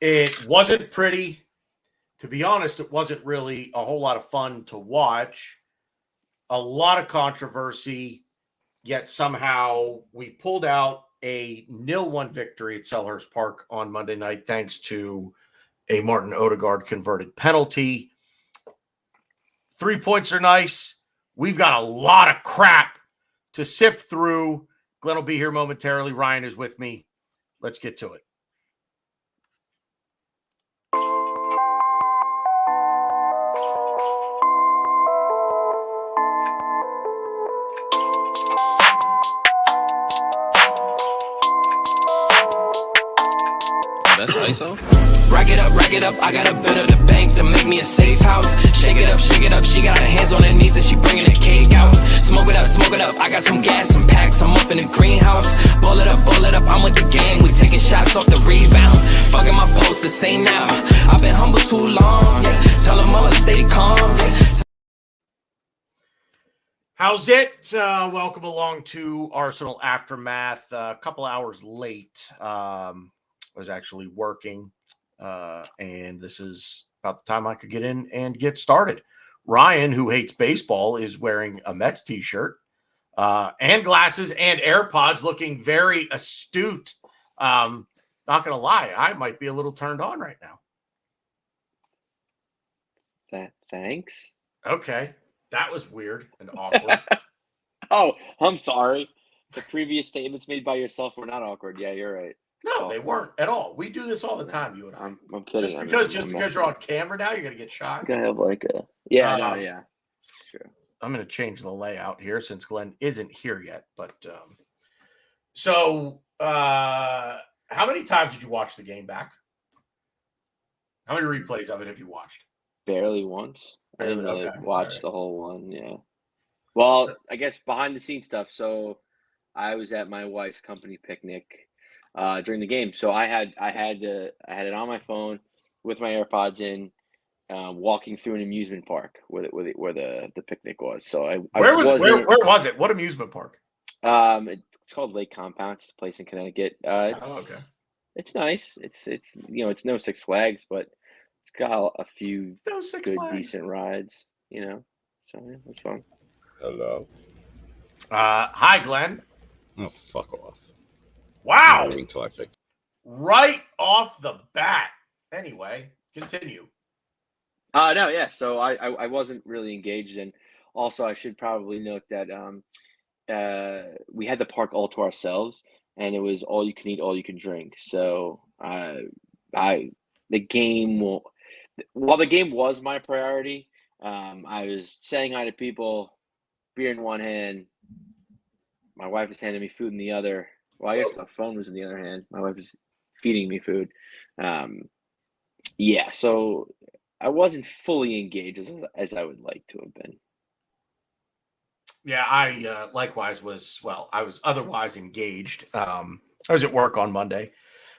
It wasn't pretty. To be honest, it wasn't really a whole lot of fun to watch. A lot of controversy, yet somehow we pulled out a 0-1 victory at Selhurst Park on Monday night thanks to a Martin Ødegaard converted penalty. 3 points are nice. We've got a lot of crap to sift through. Glenn will be here momentarily. Ryan is with me. Let's get to it. That's ISO? Rack it up, I got a bit of the bank to make me a safe house. Shake it up, she got her hands on her knees and she bringing the cake out. Smoke it up, I got some gas, some packs, I'm up in the greenhouse. Ball it up, I'm with the gang, we taking shots off the rebound. Fucking my post to say now, I've been humble too long, yeah. Tell them all to stay calm, yeah. How's it? Welcome along to Arsenal Aftermath. A couple hours late. Was actually working, and this is about the time I could get in and get started. Ryan, who hates baseball, is wearing a Mets t-shirt and glasses and AirPods, looking very astute. Not gonna lie, I might be a little turned on right now. Thanks. Okay, that was weird and awkward. Oh, I'm sorry. The previous statements made by yourself were not awkward. Yeah, you're right. No, they weren't at all. We do this all the time, you and I. I'm kidding. Just because you're on camera now, you're gonna get shot. I have like a yeah. Sure. I'm gonna change the layout here since Glenn isn't here yet. But so how many times did you watch the game back? How many replays of it have you watched? Barely once. Barely, I didn't really okay. watch the whole one. Yeah. Well, I guess behind the scenes stuff. So I was at my wife's company picnic during the game, so I had it on my phone with my AirPods in, walking through an amusement park where the picnic was. So where was it? What amusement park? It's called Lake Compound. It's a place in Connecticut. Okay. It's nice. It's it's no Six Flags, but it's got a few good decent rides. So yeah, it's fun. Hello. Hi, Glenn. Oh, fuck off. Wow. Until I fix. Right off the bat. Anyway, continue. No, yeah. So I wasn't really engaged, and also I should probably note that we had the park all to ourselves, and it was all you can eat, all you can drink. So while the game was my priority, I was saying hi to people, beer in one hand. My wife was handing me food in the other. Well, I guess the phone was in the other hand. My wife was feeding me food. Yeah, so I wasn't fully engaged as I would like to have been. Yeah, I likewise I was otherwise engaged. I was at work on Monday.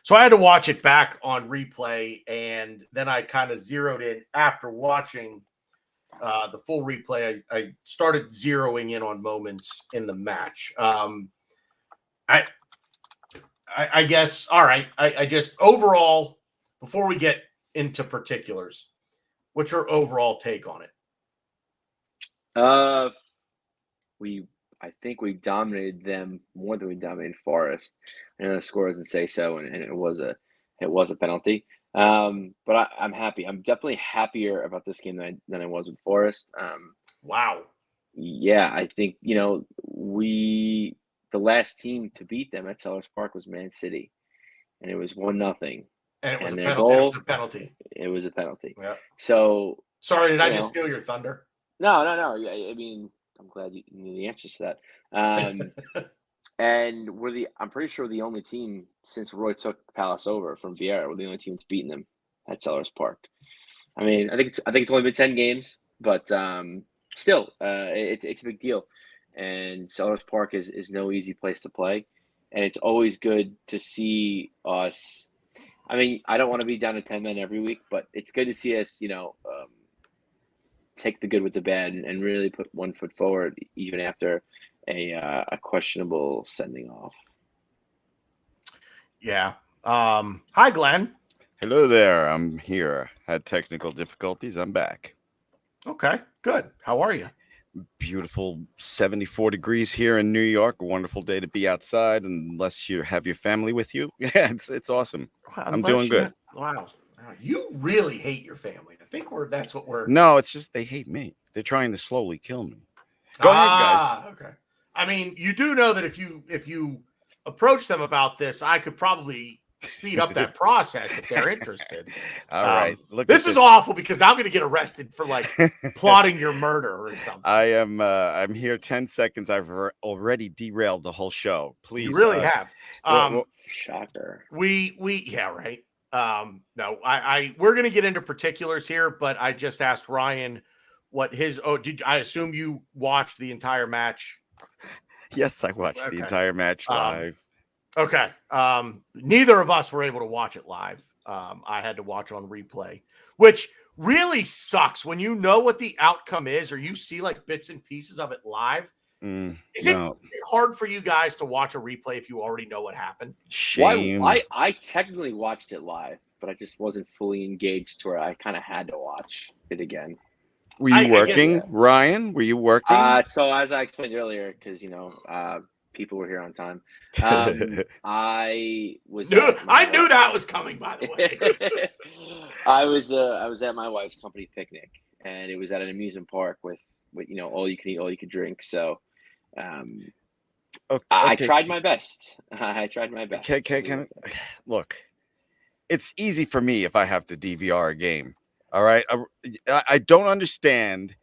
So I had to watch it back on replay, and then I kind of zeroed in after watching the full replay. I started zeroing in on moments in the match. I guess, all right, I just overall, before we get into particulars, what's your overall take on it? I think we dominated them more than we dominated Forest. I know the score doesn't say so, and it was a penalty. But I'm happy. I'm definitely happier about this game than I was with Forest. Wow. Yeah, I think the last team to beat them at Selhurst Park was Man City, and it was 1-0. And it was their a penalty. It was a penalty. Yeah. So sorry, did I just steal your thunder? No. I mean, I'm glad you knew the answers to that. And I'm pretty sure we're the only team since Roy took Palace over from Vieira. We're the only team that's beaten them at Selhurst Park. I mean, I think it's only been 10 games, but still, it's a big deal. And Selhurst Park is no easy place to play, and it's always good to see us. I mean, I don't want to be down to 10 men every week, but it's good to see us, take the good with the bad and really put one foot forward, even after a questionable sending off. Yeah. Hi, Glenn. Hello there. I'm here. Had technical difficulties. I'm back. Okay, good. How are you? Beautiful 74 degrees here in New York. A wonderful day to be outside, unless you have your family with you. Yeah, it's awesome. Wow, I'm doing good. Wow. You really hate your family. I think that's what we're. No, it's just they hate me. They're trying to slowly kill me. Go ahead, guys. Okay. I mean, you do know that if you approach them about this, I could probably speed up that process if they're interested. All right. Look, this is awful because now I'm going to get arrested for like plotting your murder or something. I'm here 10 seconds. I've already derailed the whole show. Please. You really have. Shocker. Yeah, right. No, we're going to get into particulars here, but I just asked Ryan what his. I assume you watched the entire match? Yes, I watched the entire match live. Okay. Neither of us were able to watch it live. I had to watch on replay, which really sucks when you know what the outcome is, or you see like bits and pieces of it live. Is it hard for you guys to watch a replay if you already know what happened? Shame. I technically watched it live, but I just wasn't fully engaged to where I kind of had to watch it again. Were you working, Ryan? Were you working? So as I explained earlier, because people were here on time. I was. I knew that was coming. By the way, I was at my wife's company picnic, and it was at an amusement park with all you can eat, all you can drink. So, I tried my best. I tried my best. Look, it's easy for me if I have to DVR a game. All right, I don't understand.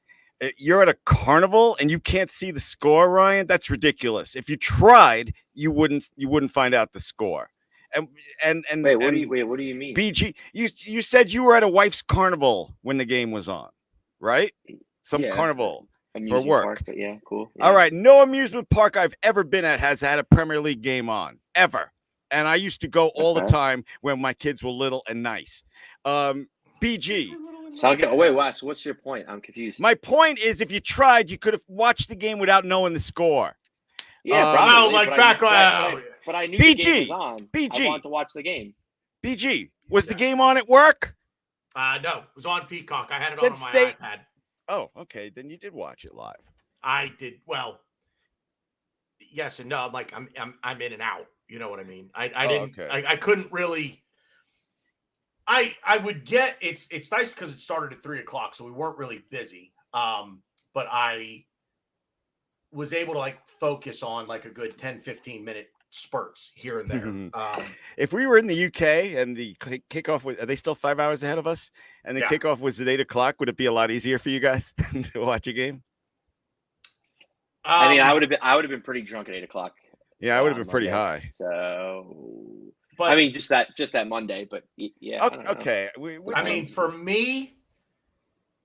You're at a carnival and you can't see the score, Ryan. That's ridiculous. If you tried, you wouldn't find out the score. And what do you mean? BG, you said you were at a wife's carnival when the game was on, right? Some carnival for work. Park, but yeah, cool. Yeah. All right, no amusement park I've ever been at has had a Premier League game on ever, and I used to go all the time when my kids were little and nice. BG. Wait, Wes, what's your point? I'm confused. My point is, if you tried, you could have watched the game without knowing the score. Yeah, probably. But I knew BG, the game was on. BG. I wanted to watch the game. BG, was the game on at work? No, it was on Peacock. I had it on my iPad. Oh, okay. Then you did watch it live. I did. Well, yes and no. I'm in and out. You know what I mean? I didn't. Okay. I couldn't really. I would get it's nice because it started at 3:00, so we weren't really busy. But I was able to focus on a good 10-15 minute spurts here and there. If we were in the UK and the kickoff was, are they still 5 hours ahead of us? And the kickoff was at 8:00. Would it be a lot easier for you guys to watch a game? I mean, I would have been pretty drunk at 8:00. Yeah, I would have been pretty high. So. But I mean, just that Monday, but yeah. Okay. I mean, for me,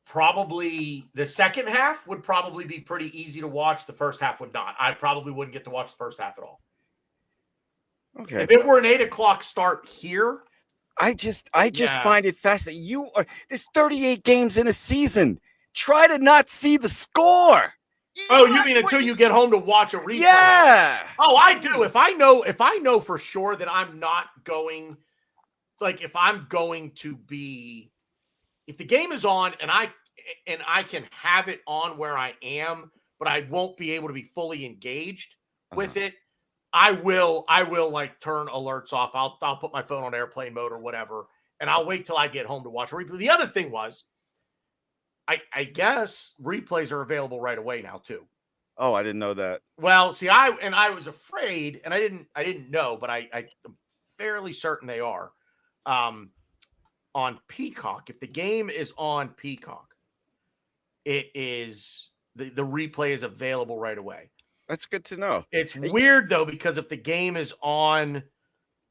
probably the second half would probably be pretty easy to watch. The first half would not. I probably wouldn't get to watch the first half at all. Okay. If it were an 8:00 start here, I just find it fascinating. There's 38 games in a season. Try to not see the score. You mean until you get home to watch a replay? Yeah. Oh, I do. If I know for sure that I'm not going, if I'm going to be, if the game is on and I can have it on where I am, but I won't be able to be fully engaged with it, I will turn alerts off. I'll put my phone on airplane mode or whatever, and I'll wait till I get home to watch a replay. The other thing was, I guess replays are available right away now too. Oh, I didn't know that. Well, see, I was afraid, and I didn't know, but I'm fairly certain they are. On Peacock, if the game is on Peacock, it is the replay is available right away. That's good to know. It's weird though, because if the game is on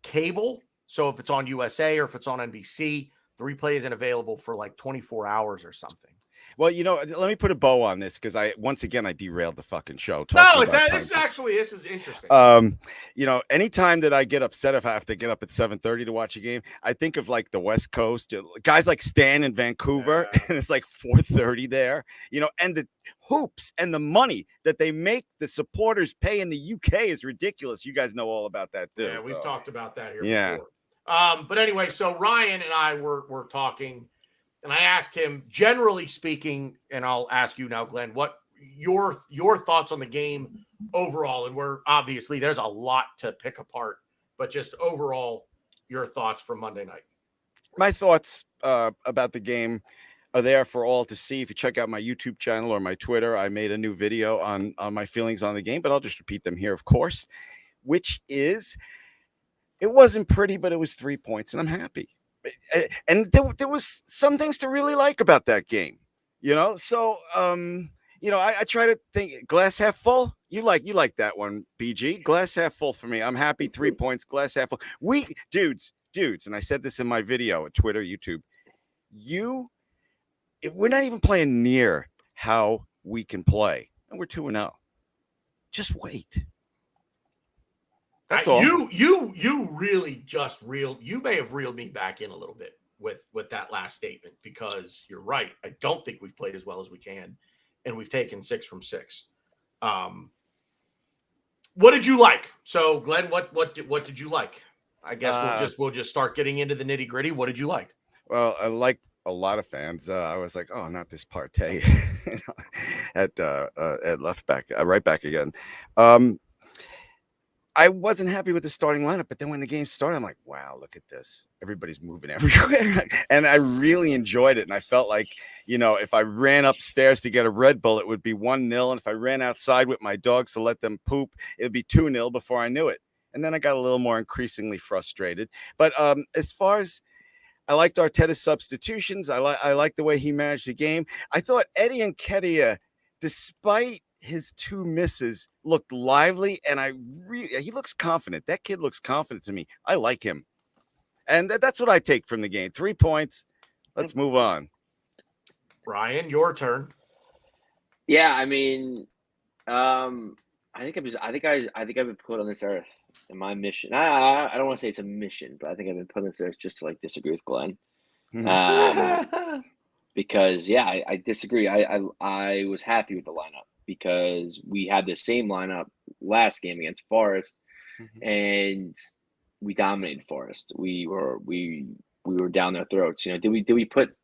cable, so if it's on USA or if it's on NBC, the replay isn't available for 24 hours or something. Well, let me put a bow on this because I derailed the fucking show. This is interesting. Anytime that I get upset if I have to get up at 7:30 to watch a game, I think of the West Coast guys like Stan in Vancouver, and it's 4:30 there. And the hoops and the money that they make the supporters pay in the UK is ridiculous. You guys know all about that too. Yeah, we've talked about that here. Yeah. Before. But anyway, so Ryan and I were talking, and I asked him, generally speaking, and I'll ask you now, Glenn, what your thoughts on the game overall? And we're obviously there's a lot to pick apart, but just overall, your thoughts from Monday night. My thoughts about the game are there for all to see. If you check out my YouTube channel or my Twitter, I made a new video on my feelings on the game, but I'll just repeat them here, of course, which is it wasn't pretty, but it was 3 points, and I'm happy. And there was some things to really like about that game, you know? So, I try to think glass half full. You like that one, BG. Glass half full for me. I'm happy. 3 points, glass half full. Dudes, and I said this in my video at Twitter, YouTube. We're not even playing near how we can play, and we're 2-0. Just wait. That's all. You really just you may have reeled me back in a little bit with that last statement, because you're right. I don't think we've played as well as we can, and we've taken 6 from 6. What did you like? So, Glenn, what did you like? I guess we'll just start getting into the nitty gritty. What did you like? Well, I like a lot of fans. I was like, oh, not this partay at left back, right back again. I wasn't happy with the starting lineup, but then when the game started, I'm like, wow, look at this. Everybody's moving everywhere. And I really enjoyed it. And I felt like, if I ran upstairs to get a Red Bull, it would be 1-0. And if I ran outside with my dogs to let them poop, it would be 2-0 before I knew it. And then I got a little more increasingly frustrated. But as far as I liked Arteta's substitutions, I like the way he managed the game. I thought Eddie Nketiah, despite his 2 misses, looked lively, and he looks confident. That kid looks confident to me. I like him. And that's what I take from the game. 3 points. Let's move on. Ryan, your turn. Yeah, I mean, I think I've been put on this earth in my mission. I don't want to say it's a mission, but I think I've been put on this earth just to disagree with Glenn. Because I disagree. I was happy with the lineup because we had the same lineup last game against Forest, and we dominated Forest. We were down their throats. Did we put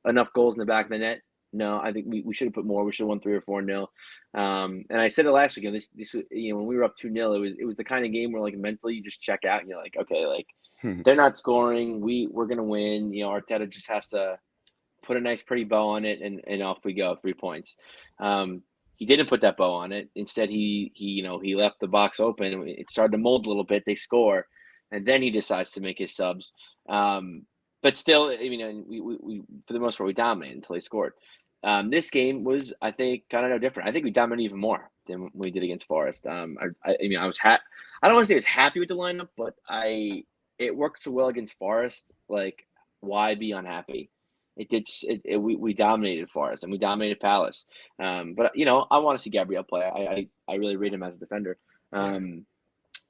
enough goals in the back of the net? No, I think we should have put more. We should have won 3 or 4-0. And I said it last week. This when we were up 2-0, it was the kind of game where mentally you just check out and you're like, okay, they're not scoring. We're gonna win. Arteta just has to put a nice pretty bow on it, and off we go. 3 points. He didn't put that bow on it. Instead, he left the box open. It started to mold a little bit. They score, and then he decides to make his subs. But still, we for the most part we dominated until they scored. This game was, I think, kind of no different. I think we dominated even more than we did against Forest. I was I don't want to say I was happy with the lineup, but it worked so well against Forest. Why be unhappy? It did. We dominated Forest and we dominated Palace. But I want to see Gabriel play. I really rate him as a defender.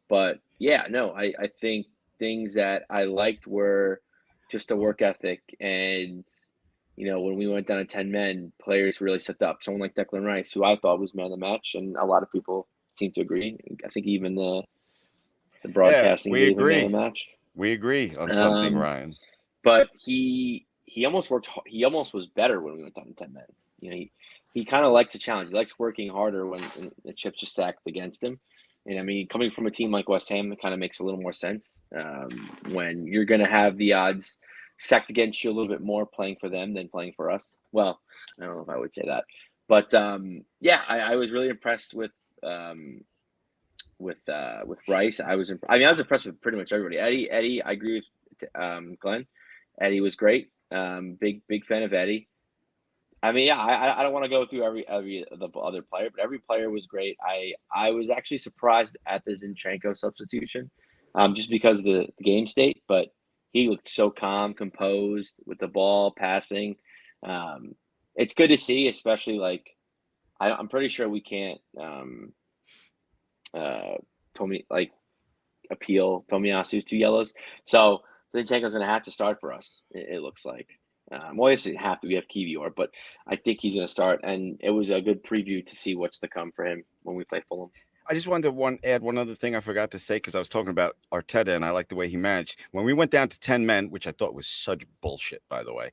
But yeah, no, I think things that I liked were just a work ethic, and when we went down to 10 men, players really stepped up. Someone like Declan Rice, who I thought was man of the match, and a lot of people seem to agree. I think even the broadcasting gave him man of the match. We agree on something, Ryan. But he almost worked. He almost was better when we went down to 10 men. He kind of likes a challenge. He likes working harder when the chips are stacked against him. And coming from a team like West Ham, it kind of makes a little more sense when you're going to have the odds stacked against you a little bit more playing for them than playing for us. Well, I don't know if I would say that, but I was really impressed with Rice. I was impressed with pretty much everybody. Eddie, I agree with Glenn. Eddie was great. Big fan of Eddie. I don't want to go through every the other player, but every player was great. I was actually surprised at the Zinchenko substitution, just because of the game state, but he looked so calm, composed with the ball, passing. It's good to see, especially I'm pretty sure we can't appeal Tomiyasu's 2 yellows. So Zinchenko's going to have to start for us, it looks like. Obviously, we have Kivior, but I think he's going to start, and it was a good preview to see what's to come for him when we play Fulham. I just wanted to add one other thing I forgot to say because I was talking about Arteta and I like the way he managed. When we went down to 10 men, which I thought was such bullshit, by the way,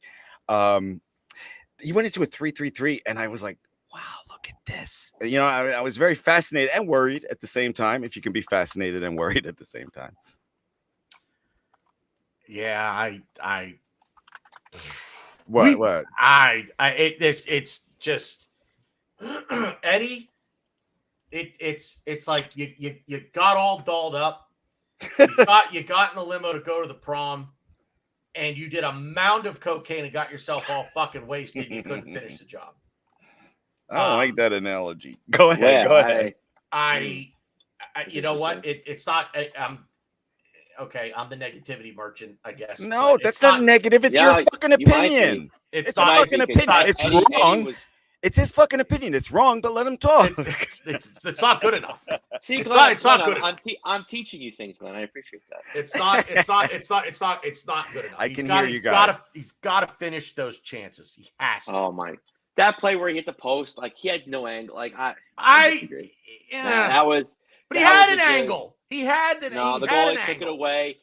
he went into a 3-3-3, and I was like, wow, look at this. You know, I was very fascinated and worried at the same time, if you can be fascinated and worried at the same time. Yeah, it's just Eddie. It's like you got all dolled up. You got in the limo to go to the prom, and you did a mound of cocaine and got yourself all fucking wasted. And you couldn't finish the job. I don't like that analogy. Go ahead. Yeah, go ahead. I you know what? It's not. Okay, I'm the negativity merchant, I guess. No, that's not negative. It's your fucking opinion. It's not fucking opinion. It's wrong. It's his fucking opinion. It's wrong, but let him talk. It's not good enough. See, it's Glenn, not good enough. I'm teaching you things, Glenn. I appreciate that. It's not good enough. I can hear you guys. He's got to finish those chances. He has to. Oh my! That play where he hit the post, like he had no angle. Like yeah, that was. But he had an angle. He had the. No, the goalie took it away.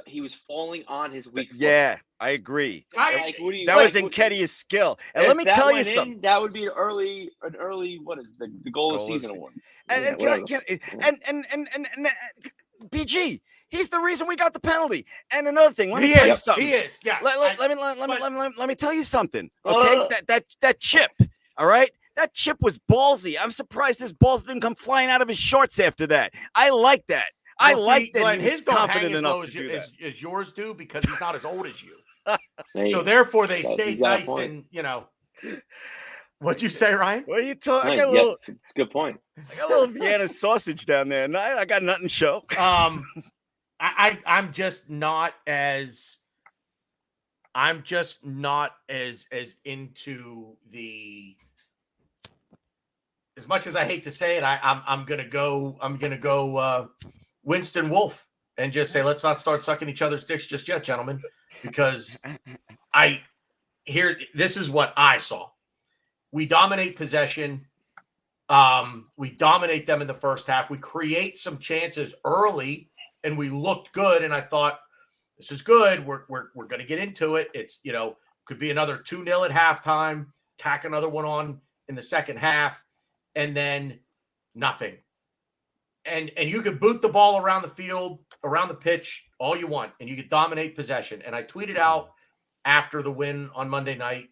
He was falling on his weak foot. Yeah, I agree. That was Nketiah's skill. And let me tell you something. That would be an early. What is the goal of season award? And BG, he's the reason we got the penalty. And another thing, let me tell you something. He is. Yes. Let me tell you something. Okay, that chip. All right. That chip was ballsy. I'm surprised his balls didn't come flying out of his shorts after that. I like that. I like that he was confident enough to do that. As yours do, because he's not as old as you. So therefore, they stayed nice and, you know. What'd you say, Ryan? What are you talking? It's a good point. I got a little Vienna sausage down there, and I got nothing to show. I'm just not as into the. As much as I hate to say it, I'm gonna go Winston Wolf and just say, let's not start sucking each other's dicks just yet, gentlemen, because this is what I saw. We dominate possession. We dominate them in the first half. We create some chances early, and we looked good. And I thought, this is good. We're going to get into it. It's, could be another 2-0 at halftime, tack another one on in the second half, and then nothing. And you could boot the ball around the field, around the pitch, all you want, and you could dominate possession. And I tweeted out after the win on Monday night,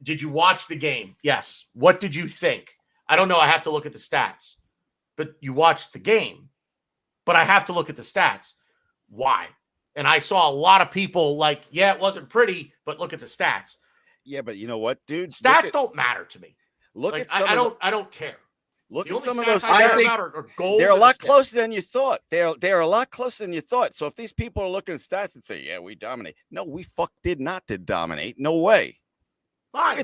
did you watch the game? Yes. What did you think? I don't know. I have to look at the stats. But you watched the game. But I have to look at the stats. Why? And I saw a lot of people like, yeah, it wasn't pretty, but look at the stats. Yeah, but you know what, dude? Stats don't matter to me. Look like, at I don't care. Look at some of those stats. stats. Are goals. They're a lot closer than you thought. They're a lot closer than you thought. So if these people are looking at stats and say, yeah, we dominate. No, we did not dominate. No way. I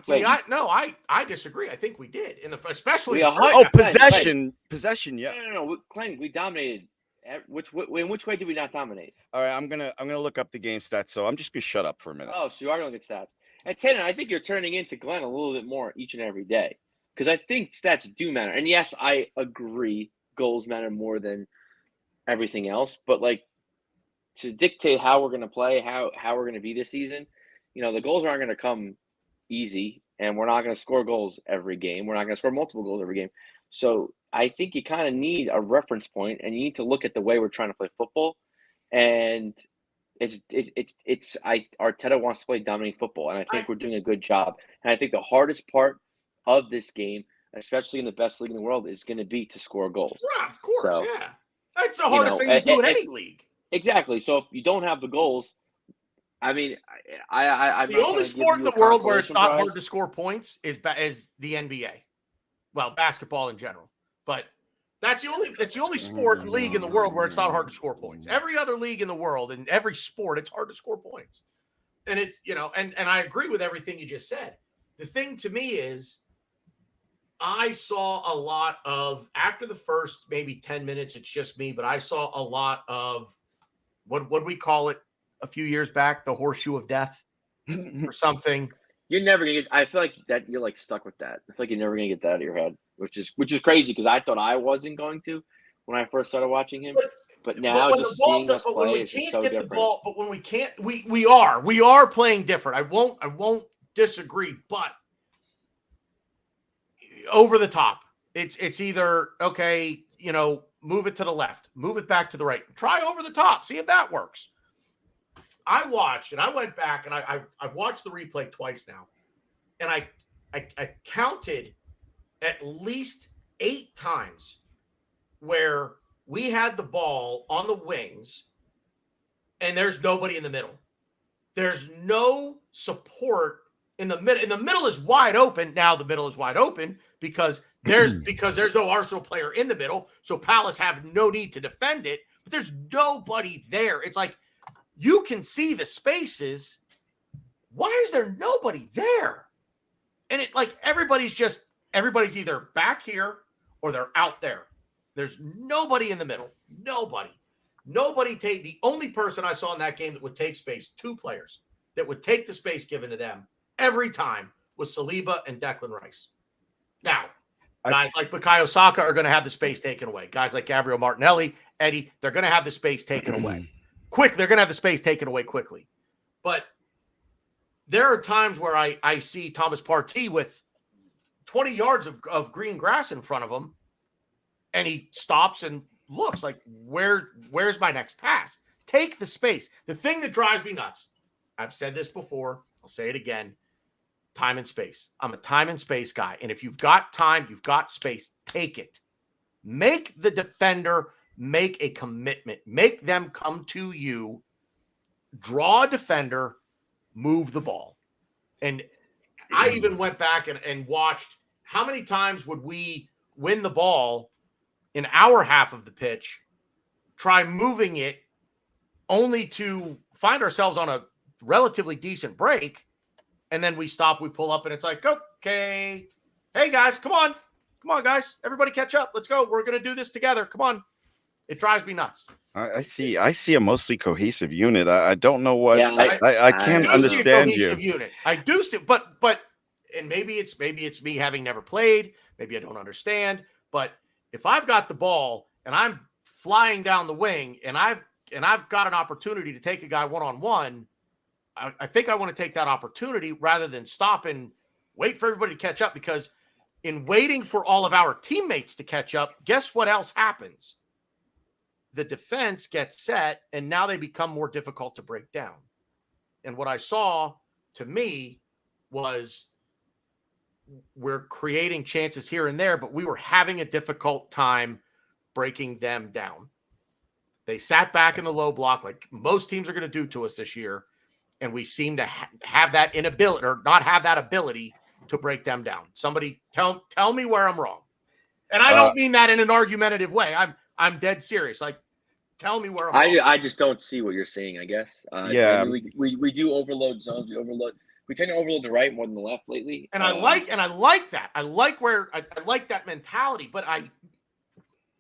disagree. I think we did, especially possession. Yeah. No. Glenn, we dominated. In which way did we not dominate? All right, I'm gonna look up the game stats. So I'm just gonna shut up for a minute. Oh, so you are gonna look at stats. And Tannen, I think you're turning into Glenn a little bit more each and every day, because I think stats do matter. And yes, I agree, goals matter more than everything else. But like to dictate how we're gonna play, how we're gonna be this season, the goals aren't gonna come easy, and we're not going to score goals every game. We're not going to score multiple goals every game. So I think you kind of need a reference point, and you need to look at the way we're trying to play football. And Arteta wants to play dominating football, and I think we're doing a good job. And I think the hardest part of this game, especially in the best league in the world, is going to be to score goals. Yeah, of course, yeah. That's the hardest thing to do in any league. Exactly. So if you don't have the goals, I mean, I'm the only sport in the world where it's not hard to score points is the NBA. Well, basketball in general, but it's the only sport and league in the world where it's not hard to score points. Every other league in the world, in every sport, it's hard to score points. And it's, and I agree with everything you just said. The thing to me is, I saw a lot of, after the first maybe 10 minutes, it's just me, but I saw a lot of what we call it a few years back, the horseshoe of death or something. You're never gonna get. I feel like that you're like stuck with that. I feel like you're never gonna get that out of your head, which is crazy because I thought I wasn't going to when I first started watching him. But now when just the ball, seeing us but when play we is just can't so get different. the ball, but when we can't, we are playing different. I won't disagree, but over the top. It's either okay, move it to the left, move it back to the right, try over the top, see if that works. I watched and I went back and I've watched the replay twice now, and I counted at least 8 times where we had the ball on the wings and there's nobody in the middle. There's no support in the middle. And the middle is wide open. Now the middle is wide open because there's no Arsenal player in the middle. So Palace have no need to defend it, but there's nobody there. It's like you can see the spaces. Why is there nobody there? And it like everybody's either back here or they're out there. There's nobody in the middle. Nobody. The only person I saw in that game that would take space, 2 players that would take the space given to them every time was Saliba and Declan Rice. Now, guys like Bukayo Saka are going to have the space taken away. Guys like Gabriel Martinelli, Eddie, they're going to have the space taken away. They're going to have the space taken away quickly. But there are times where I see Thomas Partey with 20 yards of green grass in front of him, and he stops and looks like, where's my next pass? Take the space. The thing that drives me nuts, I've said this before, I'll say it again, time and space. I'm a time and space guy. And if you've got time, you've got space, take it. Make the defender make a commitment. Make them come to you, draw a defender, move the ball. And I even went back and watched how many times would we win the ball in our half of the pitch, try moving it only to find ourselves on a relatively decent break. And then we stop, we pull up, and it's like, okay, hey guys, come on guys, everybody catch up. Let's go. We're going to do this together. Come on. It drives me nuts. I see a mostly cohesive unit. I don't know what I can't See understand a cohesive unit. I do see, but and maybe it's me having never played. Maybe I don't understand. But if I've got the ball and I'm flying down the wing and I've got an opportunity to take a guy one-on-one, I think I want to take that opportunity rather than stop and wait for everybody to catch up, because in waiting for all of our teammates to catch up, guess what else happens? The defense gets set, and now they become more difficult to break down. And what I saw, to me, was we're creating chances here and there, but we were having a difficult time breaking them down. They sat back in the low block like most teams are going to do to us this year, and we seem to have that inability or not have that ability to break them down. Somebody tell me where I'm wrong. And I don't mean that in an argumentative way. I'm dead serious. Like, tell me where I'm wrong. I just don't see what you're saying, I guess. Yeah. I mean, we do overload zones. We tend to overload the right more than the left lately. And I like that. I like that mentality, but I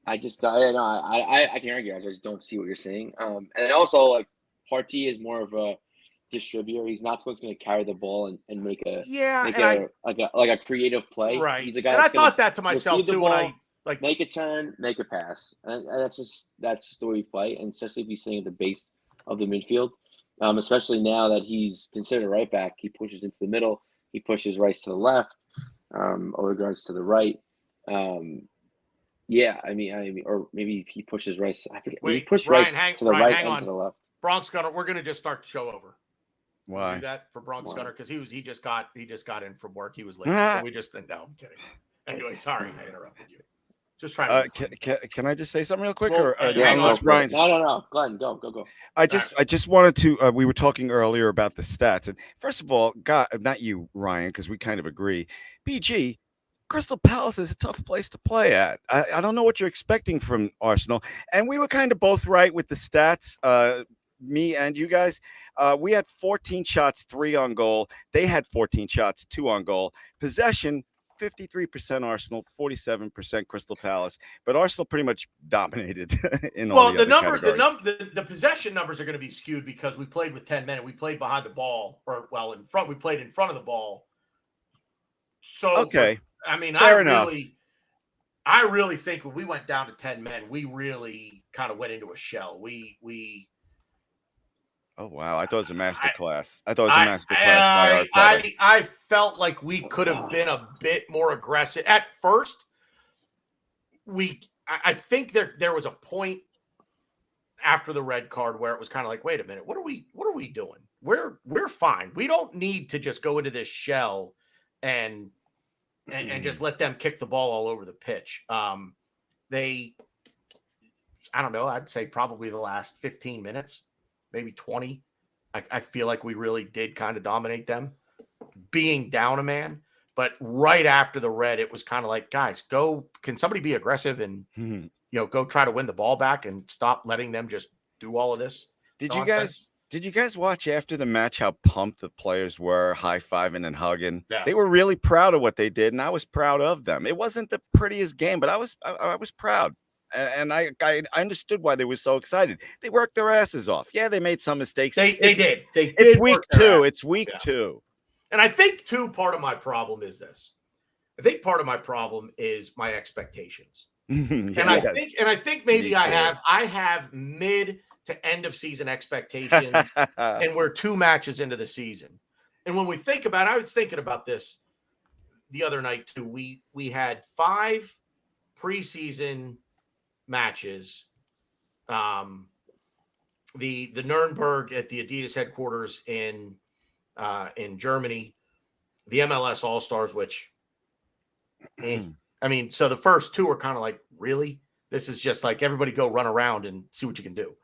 can argue. I just don't see what you're saying. And also, like, Partey is more of a distributor. He's not someone who's going to carry the ball and make a creative play. Right. He's a guy. And I thought that to myself too. When I make a turn, make a pass, and that's just the way we play. And especially if he's sitting at the base of the midfield, especially now that he's considered a right back, he pushes into the middle. He pushes Rice to the left, Ødegaard's to the right. Yeah, I mean, or maybe he pushes Rice. I forget. He pushed Rice to the right and to the left. Bronx Gunner, we're going to just start the show over. Why? Do that for Bronx Gunner, because he just got in from work. He was late. So we just no, I'm kidding. Anyway, sorry I interrupted you. Just trying to can I just say something real quick? Well, hang on, Ryan's... No. Glenn, go. I just wanted to. We were talking earlier about the stats, and first of all, God, not you, Ryan, because we kind of agree. BG, Crystal Palace is a tough place to play at. I don't know what you're expecting from Arsenal, and we were kind of both right with the stats. Me and you guys, we had 14 shots, 3 on goal. They had 14 shots, 2 on goal. Possession, 53% Arsenal, 47% Crystal Palace, but Arsenal pretty much dominated in all Well, the other categories. the possession numbers are going to be skewed because we played with 10 men and we played behind the ball, or well, in front. We played in front of the ball. So, Okay, I mean, fair enough. I really think when we went down to 10 men, we really kind of went into a shell. We. Oh wow! I thought it was a master class. I thought it was a master class by Arteta. I felt like we could have been a bit more aggressive at first. I think there was a point after the red card where it was kind of like, wait a minute, what are we doing? We're fine. We don't need to just go into this shell and just let them kick the ball all over the pitch. I don't know. I'd say probably the last 15 minutes. Maybe 20. I feel like we really did kind of dominate them being down a man. But right after the red, it was kind of like, guys, can somebody be aggressive and, go try to win the ball back and stop letting them just do all of this? Did you guys watch after the match how pumped the players were, high-fiving and hugging? Yeah. They were really proud of what they did, and I was proud of them. It wasn't the prettiest game, but I was proud. And I understood why they were so excited. They worked their asses off. Yeah, they made some mistakes. They did. It's week 2. It's week 2. And I think, too, part of my problem is this. I think part of my problem is my expectations. I think maybe I have mid to end of season expectations, and we're 2 matches into the season. And when we think about it, I was thinking about this the other night, too. We had 5 preseason matches. The Nuremberg at the Adidas headquarters in Germany, the MLS All-Stars, which I mean, so the first 2 are kind of like, really? This is just like everybody go run around and see what you can do.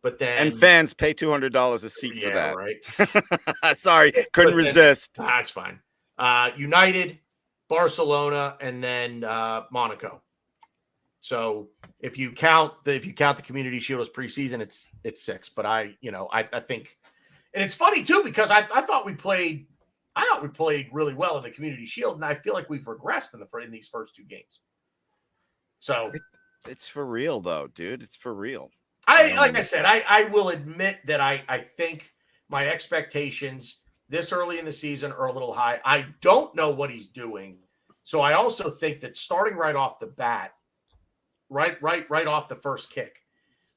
But then fans pay $200 a seat for that. Right. Sorry, couldn't resist. That's fine. United, Barcelona, and then Monaco. So if you count the Community Shield as preseason, it's 6. But I think, and it's funny too because I thought we played really well in the Community Shield, and I feel like we've regressed in these first 2 games. So it's for real though, dude. It's for real. I will admit that I think my expectations this early in the season are a little high. I don't know what he's doing, so I also think that starting right off the bat. Right off the first kick,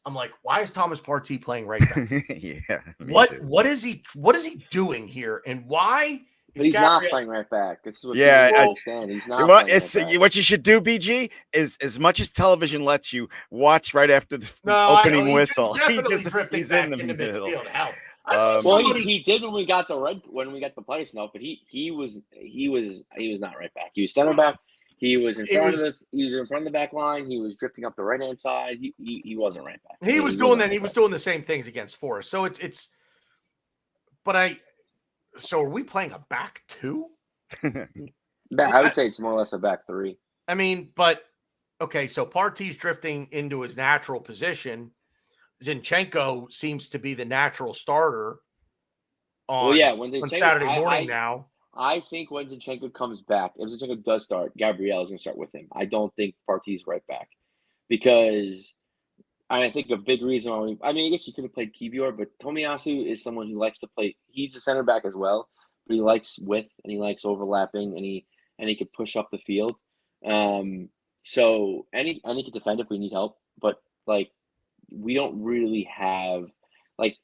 I'm like, why is Thomas Partey playing right back? Yeah. What is he doing here, and why? But he's not playing right back. This is what he's not. What you should do, BG, is as much as television lets you watch right after the opening whistle. He's in the middle. He did when we got the players note, but he was not right back. He was center back. He was in front of the back line. He was drifting up the right hand side. He wasn't right back. He was doing the same things against Forest. So it's. So are we playing a back 2? I would say it's more or less a back 3. I mean, but okay. So Partey's drifting into his natural position. Zinchenko seems to be the natural starter. On Saturday morning now. I think when Zinchenko comes back, if Zinchenko does start, Gabriel is going to start with him. I don't think Partey's right back because I think a big reason why I guess you could have played Kivior, but Tomiyasu is someone who likes to play. He's a center back as well, but he likes width and he likes overlapping and he could push up the field. So he could defend if we need help, but like we don't really have like.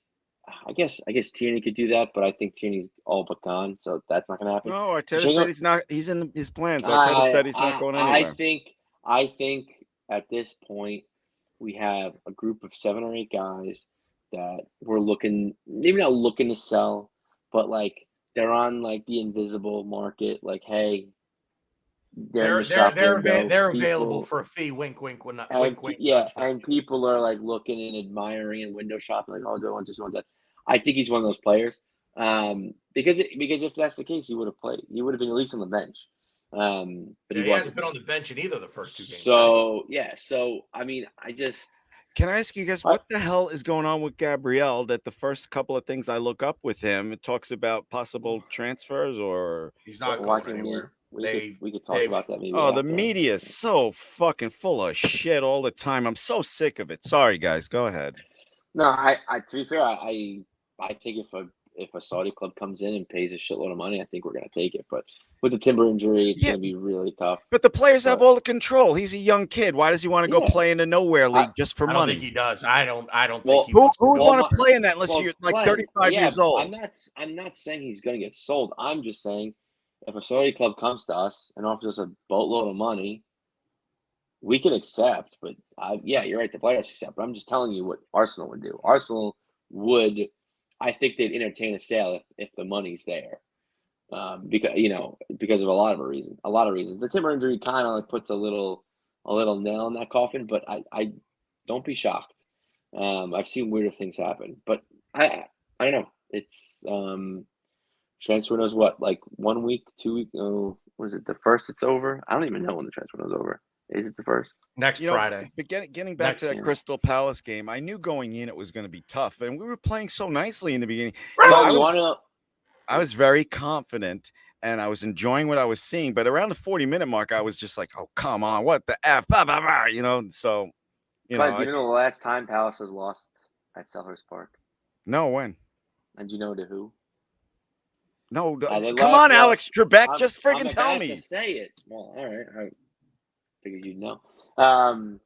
I guess Tierney could do that, but I think Tierney's all but gone, so that's not going to happen. No, Arteta said he's not. He's in his plans. Arteta said he's not going anywhere. I think at this point we have a group of 7 or 8 guys that we're maybe not looking to sell, but like they're on like the invisible market. Like, hey, they're available for a fee. Wink, wink. Wink, wink. Yeah, and people are like looking and admiring and window shopping. Like, oh, do I want this one? That. I think he's one of those players. Because if that's the case, he would have played. He would have been at least on the bench. But he hasn't been on the bench in either of the first 2 games. So yeah. So I mean, Can I ask you guys what the hell is going on with Gabriel? That the first couple of things I look up with him, it talks about possible transfers or He's not Why going can anywhere. we could talk about that maybe. the after. media is so fucking full of shit all the time. I'm so sick of it. Sorry, guys. Go ahead. No, I to be fair, I think if a Saudi club comes in and pays a shitload of money, I think we're gonna take it. But with the Timber injury, it's gonna be really tough. But the players have all the control. He's a young kid. Why does he want to go play in the nowhere league just for I money? don't think he does. I don't Well, think he who wants to would go. want to play in that unless you're like 35 years old? I'm not saying he's gonna get sold. I'm just saying if a Saudi club comes to us and offers us a boatload of money, we can accept. But you're right. The players accept. But I'm just telling you what Arsenal would do. Arsenal would, I think they'd entertain a sale if the money's there, because of a lot of reasons. The Timber injury kind of like puts a little nail in that coffin. But I don't be shocked. I've seen weirder things happen, but I don't know. It's transfer knows what, like 1 week, 2 weeks. Oh, was it the first? It's over. I don't even know when the transfer was over. Is it the first? Next Friday. But getting back to that Crystal Palace game, I knew going in it was going to be tough, and we were playing so nicely in the beginning. I was very confident, and I was enjoying what I was seeing. But around the 40-minute mark, I was just like, "Oh, come on, what the f?" Blah, blah, blah, So, do you know the last time Palace has lost at Selhurst Park? No, when? And do you know to who? No, come on, Alex Trebek, just freaking tell me. To say it. Well, all right. I figured you'd know. The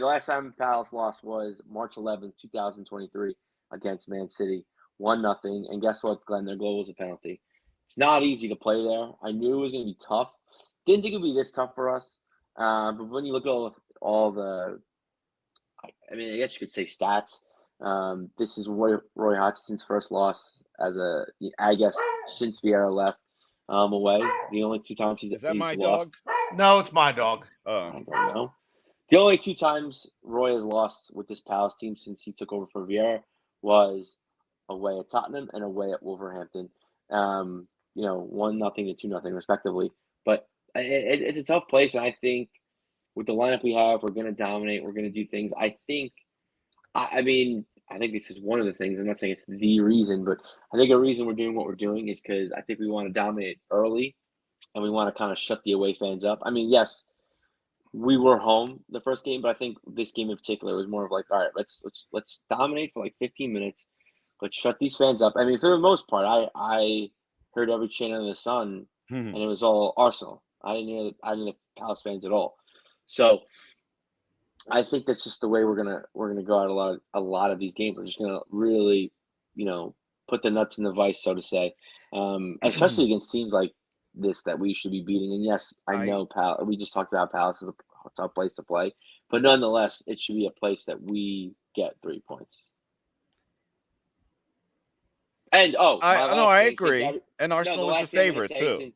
last time Palace lost was March 11th, 2023 against Man City, 1-0. And guess what, Glenn? Their goal was a penalty. It's not easy to play there. I knew it was going to be tough. Didn't think it would be this tough for us. But when you look at all the, I guess you could say stats. This is Roy Hodgson's first loss since Vieira left away. The only 2 times he's my lost. dog? No, it's my dog. I don't know. The only 2 times Roy has lost with this Palace team since he took over for Vieira was away at Tottenham and away at Wolverhampton. 1-0 to 2-0 respectively. But it's a tough place, and I think with the lineup we have, we're going to dominate. We're going to do things. I think this is one of the things. I'm not saying it's the reason, but I think a reason we're doing what we're doing is because I think we want to dominate early, and we want to kind of shut the away fans up. I mean, yes, we were home the first game, but I think this game in particular was more of like, all right, let's dominate for like 15 minutes. Let's shut these fans up. I mean, for the most part, I heard every chant under the sun, and it was all Arsenal. I didn't hear Palace fans at all. So I think that's just the way we're gonna go out a lot of these games. We're just gonna really, put the nuts in the vice, so to say, especially against teams like this that we should be beating. And yes, I know we just talked about Palace is a tough place to play, but nonetheless, it should be a place that we get 3 points. And I agree. And Arsenal was the favorite too.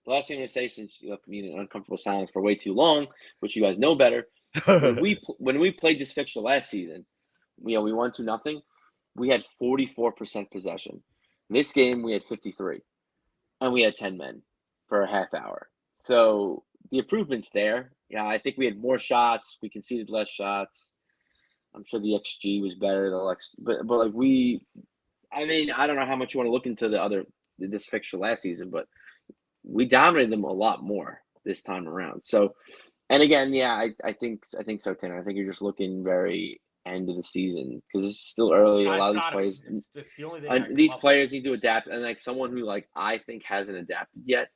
The last thing I'm going to say, since you left me in uncomfortable silence for way too long, which you guys know better, when we played this fixture last season, we won 2-0. We had 44% possession. This game we had 53, and we had 10 men for a half hour. So the improvement's there. Yeah, I think we had more shots. We conceded less shots. I'm sure the XG was better. But like I don't know how much you want to look into this fixture last season, but we dominated them a lot more this time around. So, and again, I think so, Tanner. I think you're just looking very end of the season because it's still early. A lot of these players, it's the only thing these players need to adapt. And like someone who I think hasn't adapted yet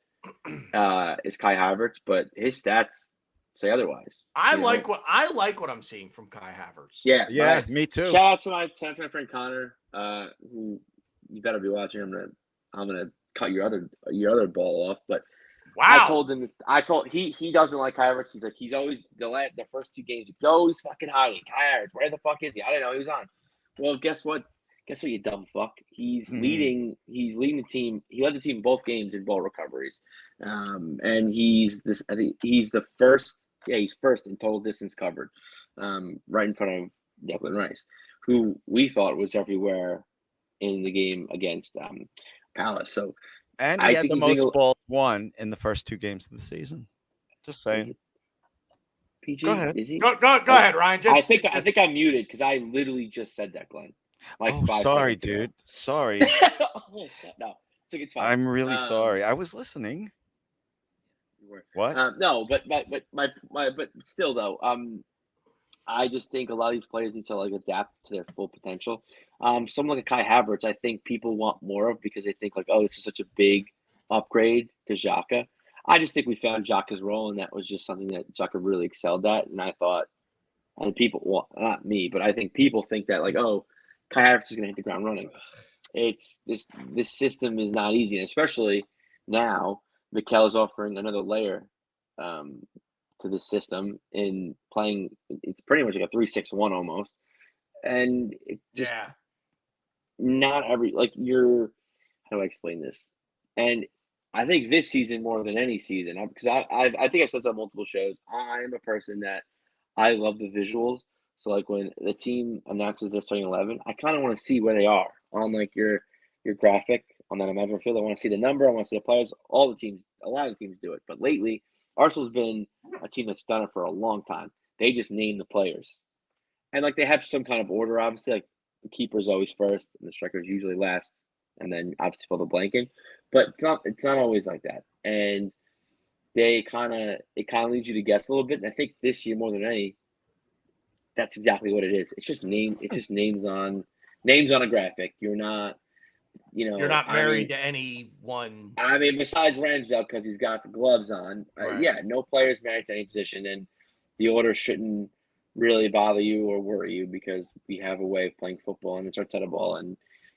is Kai Havertz, but his stats say otherwise. I like what I'm seeing from Kai Havertz. Yeah, me too. Shout out to my friend Connor, who you better be watching. I'm gonna cut your other ball off, but wow. I told he doesn't like Kai Havertz. He's like he's always the first 2 games. He's fucking hiding. Kai Havertz, where the fuck is he? I didn't know he was on. Well, guess what? You dumb fuck. He's leading the team. He led the team both games in ball recoveries, and I think he's the first. Yeah, he's first in total distance covered, right in front of Declan Rice, who we thought was everywhere in the game against Palace. So, and he had the most balls won in the first 2 games of the season. Just saying. PG? Go ahead. Is he? Go ahead, Ryan. I think I'm muted because I literally just said that, Glenn. Like Oh, 5 sorry, seconds ago. dude. Sorry. Oh, no, it's fine. I'm really sorry. I was listening. What? No, but still though, I just think a lot of these players need to like adapt to their full potential. Someone like a Kai Havertz, I think people want more of because they think like, oh, this is such a big upgrade to Xhaka. I just think we found Xhaka's role, and that was just something that Xhaka really excelled at. And I thought, and people, well, not me, but I think people think that like, oh, Kai Havertz is going to hit the ground running. It's this system is not easy, and especially now, Mikel is offering another layer to this system in playing. It's pretty much like a 3-6-1 almost, and it just not every like you're. How do I explain this? And I think this season more than any season, because I think I've said this on multiple shows. I am a person that I love the visuals. So like when the team announces their starting 11, I kind of want to see where they are on like your graphic on that imaginary field. I want to see the number. I want to see the players. All the teams, a lot of teams do it, but lately Arsenal's been a team that's done it for a long time. They just name the players, and like they have some kind of order. Obviously, like the keeper's always first, and the striker's usually last, and then obviously fill the blank in. But it's not always like that, and it kind of leads you to guess a little bit. And I think this year more than any, that's exactly what it is. It's just names on a graphic. You're not married to any one. I mean, besides Ramsdale because he's got the gloves on. Right. Yeah, no player is married to any position, and the order shouldn't really bother you or worry you because we have a way of playing football, and it's Arteta ball, and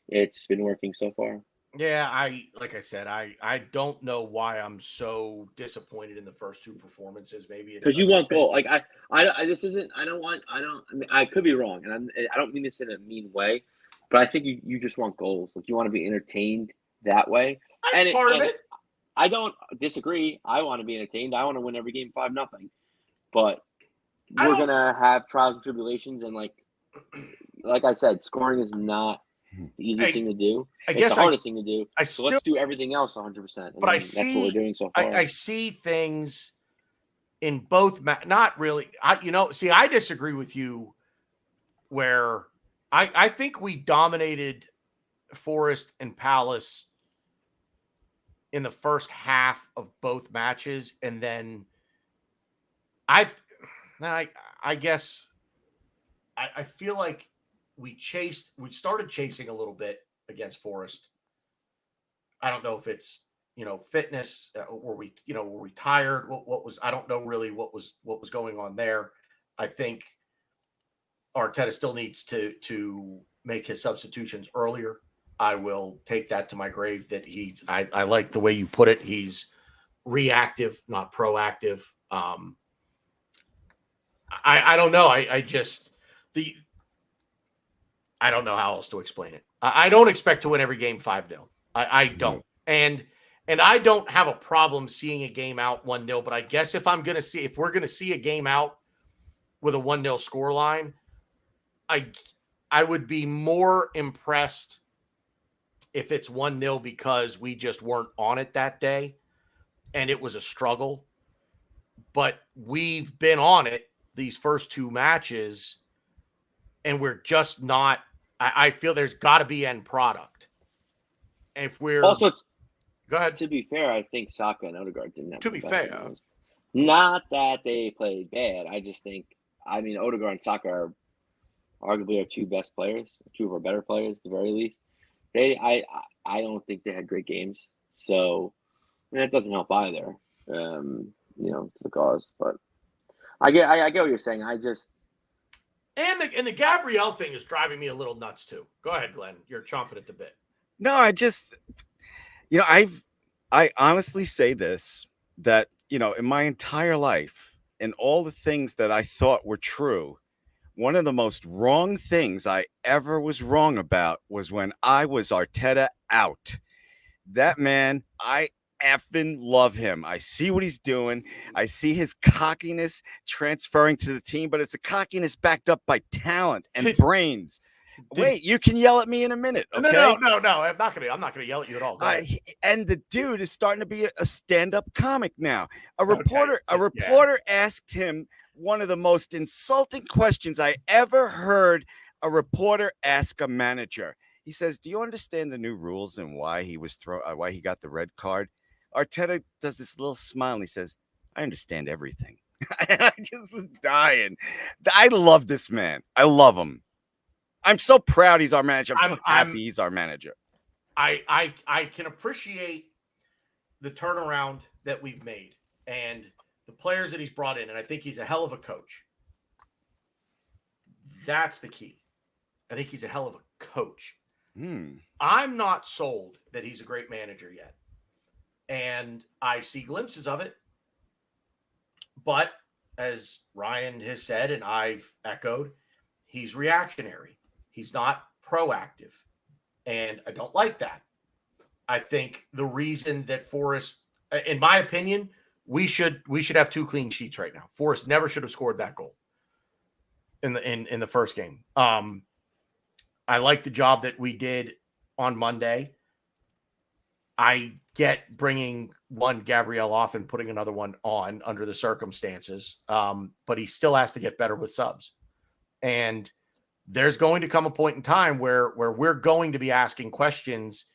it's been working so far. Yeah, like I said, I don't know why I'm so disappointed in the first two performances. Maybe because you want goal. Like I this isn't. I mean, I could be wrong, and I don't mean this in a mean way, but I think you just want goals. Like you want to be entertained that way. That's part of it. I don't disagree. I want to be entertained. I want to win every game 5-0. But we're gonna have trials and tribulations, and like I said, scoring is not the easiest thing to do. It's the hardest thing to do. So let's do everything else 100%. But that's what we're doing so far. I see things in both. Not really. I disagree with you. Where I think we dominated Forest and Palace in the first half of both matches, and then I guess I feel like we started chasing a little bit against Forest. I don't know if it's, fitness, were we tired? What was, I don't know really what was going on there. I think Arteta still needs to make his substitutions earlier. I will take that to my grave that I like the way you put it. He's reactive, not proactive. I don't know. I don't know how else to explain it. I don't expect to win every game 5-0. I don't. And I don't have a problem seeing a game out 1-0, but I guess if we're going to see a game out with a 1-0 scoreline, I would be more impressed if it's 1-0 because we just weren't on it that day and it was a struggle. But we've been on it these first two matches and we're just not. I feel there's got to be end product. If we're also, go ahead. To be fair, I think Saka and Ødegaard didn't have. To be fair, not that they played bad. I just think, Ødegaard and Saka are arguably our two best players, two of our better players, at the very least. I don't think they had great games, so that doesn't help either. To the cause, but I get what you're saying. And the Gabrielle thing is driving me a little nuts too. Go ahead, Glenn. You're chomping at the bit. No, I honestly say this, that, in my entire life, in all the things that I thought were true, one of the most wrong things I ever was wrong about was when I was Arteta out. That man, I effing love him. I see what he's doing. I see his cockiness transferring to the team, but it's a cockiness backed up by talent and brains. Wait, you can yell at me in a minute, okay? No. I'm not gonna yell at you at all. And the dude is starting to be a stand-up comic now. A reporter asked him one of the most insulting questions I ever heard a reporter ask a manager. He says, "Do you understand the new rules and why he was why he got the red card?" Arteta does this little smile and he says, "I understand everything." I just was dying. I love this man. I love him. I'm so proud he's our manager. I'm so happy he's our manager. I can appreciate the turnaround that we've made and the players that he's brought in, and I think he's a hell of a coach. That's the key. I think he's a hell of a coach. I'm not sold that he's a great manager yet. And I see glimpses of it. But as Ryan has said, and I've echoed, he's reactionary. He's not proactive. And I don't like that. I think the reason that Forrest, in my opinion, we should have 2 clean sheets right now. Forrest never should have scored that goal in the first game. I like the job that we did on Monday. I get bringing one Gabriel off and putting another one on under the circumstances, but he still has to get better with subs. And there's going to come a point in time where we're going to be asking questions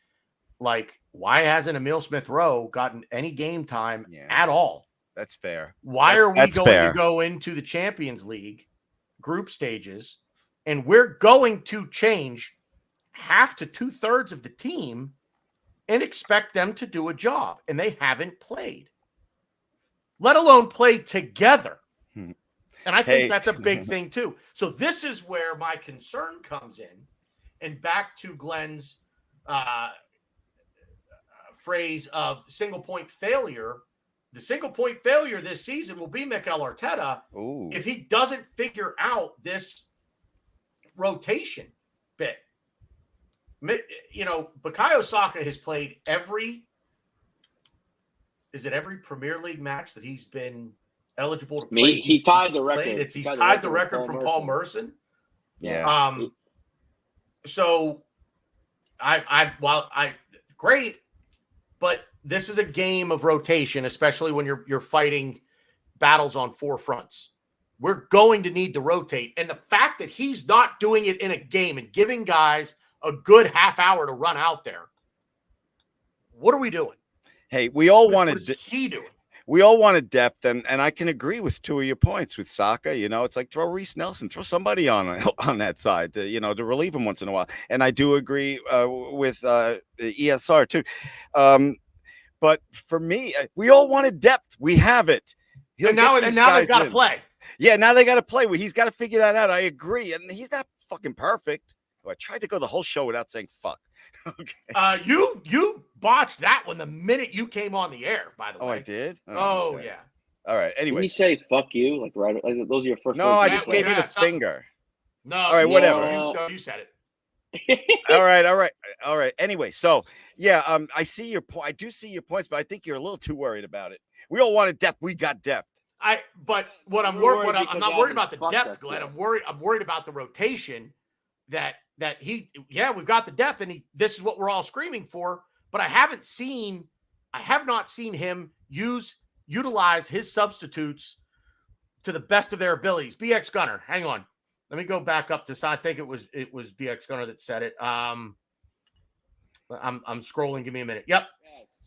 like, why hasn't Emile Smith-Rowe gotten any game time at all? That's fair. Why are we going to go into the Champions League group stages and we're going to change half to 2/3 of the team and expect them to do a job, and they haven't played, let alone play together. And I think that's a big thing too. So this is where my concern comes in, and back to Glenn's phrase of single point failure. The single point failure this season will be Mikel Arteta if he doesn't figure out this rotation bit. You know, Bukayo Saka has played every Premier League match that he's been eligible to play. He tied the record. He's tied the record from Paul Merson. Yeah. So I great, but this is a game of rotation, especially when you're fighting battles on 4 fronts. We're going to need to rotate. And the fact that he's not doing it in a game and giving guys a good half hour to run out there, what are we doing? Hey, we all wanted. What is he doing? We all wanted depth, and I can agree with 2 of your points with Saka. You know, it's like throw Reece Nelson, throw somebody on that side to to relieve him once in a while. And I do agree with ESR too. But for me, we all wanted depth. We have it. And now they've got to play. Yeah, now they got to play. He's got to figure that out. I agree, and he's not fucking perfect. I tried to go the whole show without saying fuck. Okay. You botched that one the minute you came on the air, by the way. Oh, I did? Okay. Yeah. All right. Anyway. Didn't you say fuck you? Like those are your first No, words? I just gave you the finger. No. All right, whatever. You said it. All right. Anyway, so yeah, I see your point. I do see your points, but I think you're a little too worried about it. We all wanted depth. We got depth. But I'm not worried about the depth, Glenn. I'm worried about the rotation that we've got the depth and this is what we're all screaming for, but I have not seen him utilize his substitutes to the best of their abilities. BX Gunner, hang on. Let me go back up to, I think it was BX Gunner that said it. I'm scrolling. Give me a minute. Yep.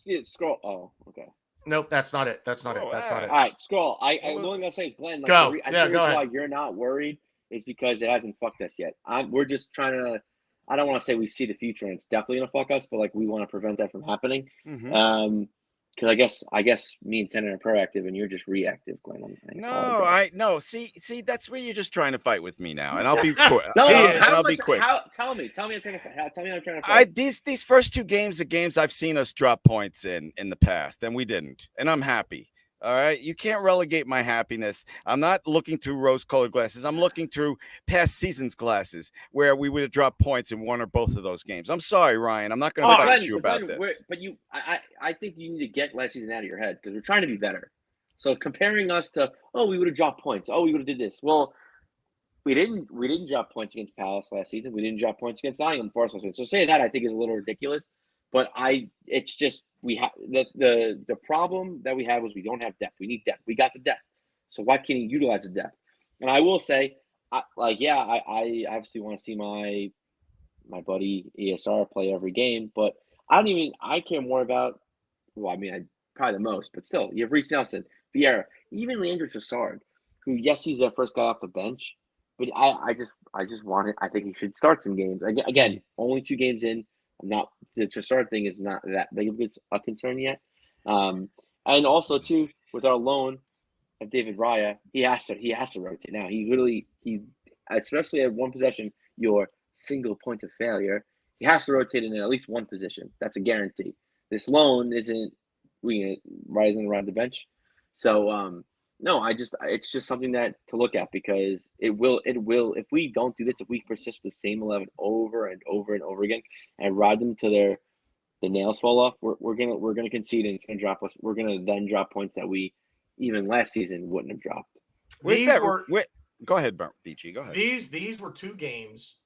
Yeah, scroll. Oh, okay. Nope, that's not it. That's not it. All right, scroll. The only thing I'll say is, Glenn, go. I think why you're not worried is because it hasn't fucked us yet. We're just trying to, I don't want to say we see the future and it's definitely going to fuck us, but like we want to prevent that from happening. Mm-hmm. Because I guess me and Tennant are proactive and you're just reactive, Glenn. No. See, that's where you're just trying to fight with me now, and I'll be quick. I'll be quick. Tell me, I'm trying to fight. These first 2 games are games I've seen us drop points in the past, and we didn't, and I'm happy. All right, you can't relegate my happiness. I'm not looking through rose-colored glasses. I'm looking through past seasons glasses where we would have dropped points in 1 or both of those games. I'm sorry, Ryan. I'm not going to fight you about this. But I think you need to get last season out of your head because we're trying to be better. So comparing us to, we would have dropped points. We would have did this. Well, we didn't drop points against Palace last season. We didn't drop points against Nottingham Forest last season. So saying that I think is a little ridiculous. But it's just we have the problem that we had was we don't have depth. We need depth. We got the depth. So why can't he utilize the depth? And I will say, I obviously want to see my buddy ESR play every game, but I care more about, probably the most, but still, you have Reece Nelson, Vieira, even Leandro Trossard, who, yes, he's their first guy off the bench, but I just want it. I think he should start some games. Again, only 2 games in. The Trossard thing is not that big of a concern yet. And also too, with our loan of David Raya, he has to rotate now. He especially at one possession, your single point of failure, he has to rotate in at least one position. That's a guarantee. This loan isn't rising around the bench. So no, it's just something that to look at, because it will if we don't do this, if we persist with the same 11 over and over and over again and ride them to the nails fall off, we're gonna concede, and it's gonna drop us. We're gonna then drop points that we even last season wouldn't have dropped. Go ahead, BG. Go ahead. These were 2 games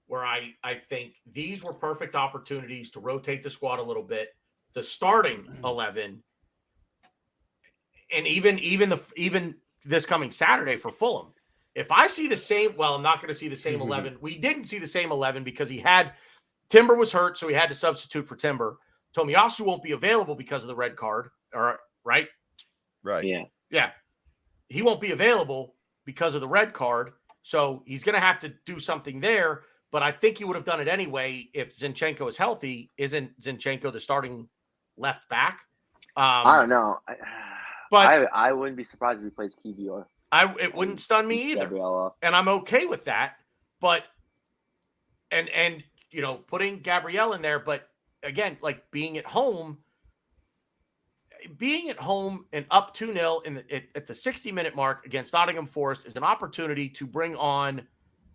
where I think these were perfect opportunities to rotate the squad a little bit. The starting 11, and even this coming Saturday for Fulham. If I see the same, I'm not going to see the same 11. We didn't see the same 11 because Timber was hurt, so he had to substitute for Timber. Tomiyasu won't be available because of the red card, right? Right. Yeah. He won't be available because of the red card, so he's going to have to do something there. But I think he would have done it anyway if Zinchenko is healthy. Isn't Zinchenko the starting left back? I don't know. But I wouldn't be surprised if he plays Kivior. It wouldn't stun me either. Gabriella. And I'm okay with that. But and putting Gabrielle in there, but again, like being at home and up 2-0 at the 60-minute mark against Nottingham Forest is an opportunity to bring on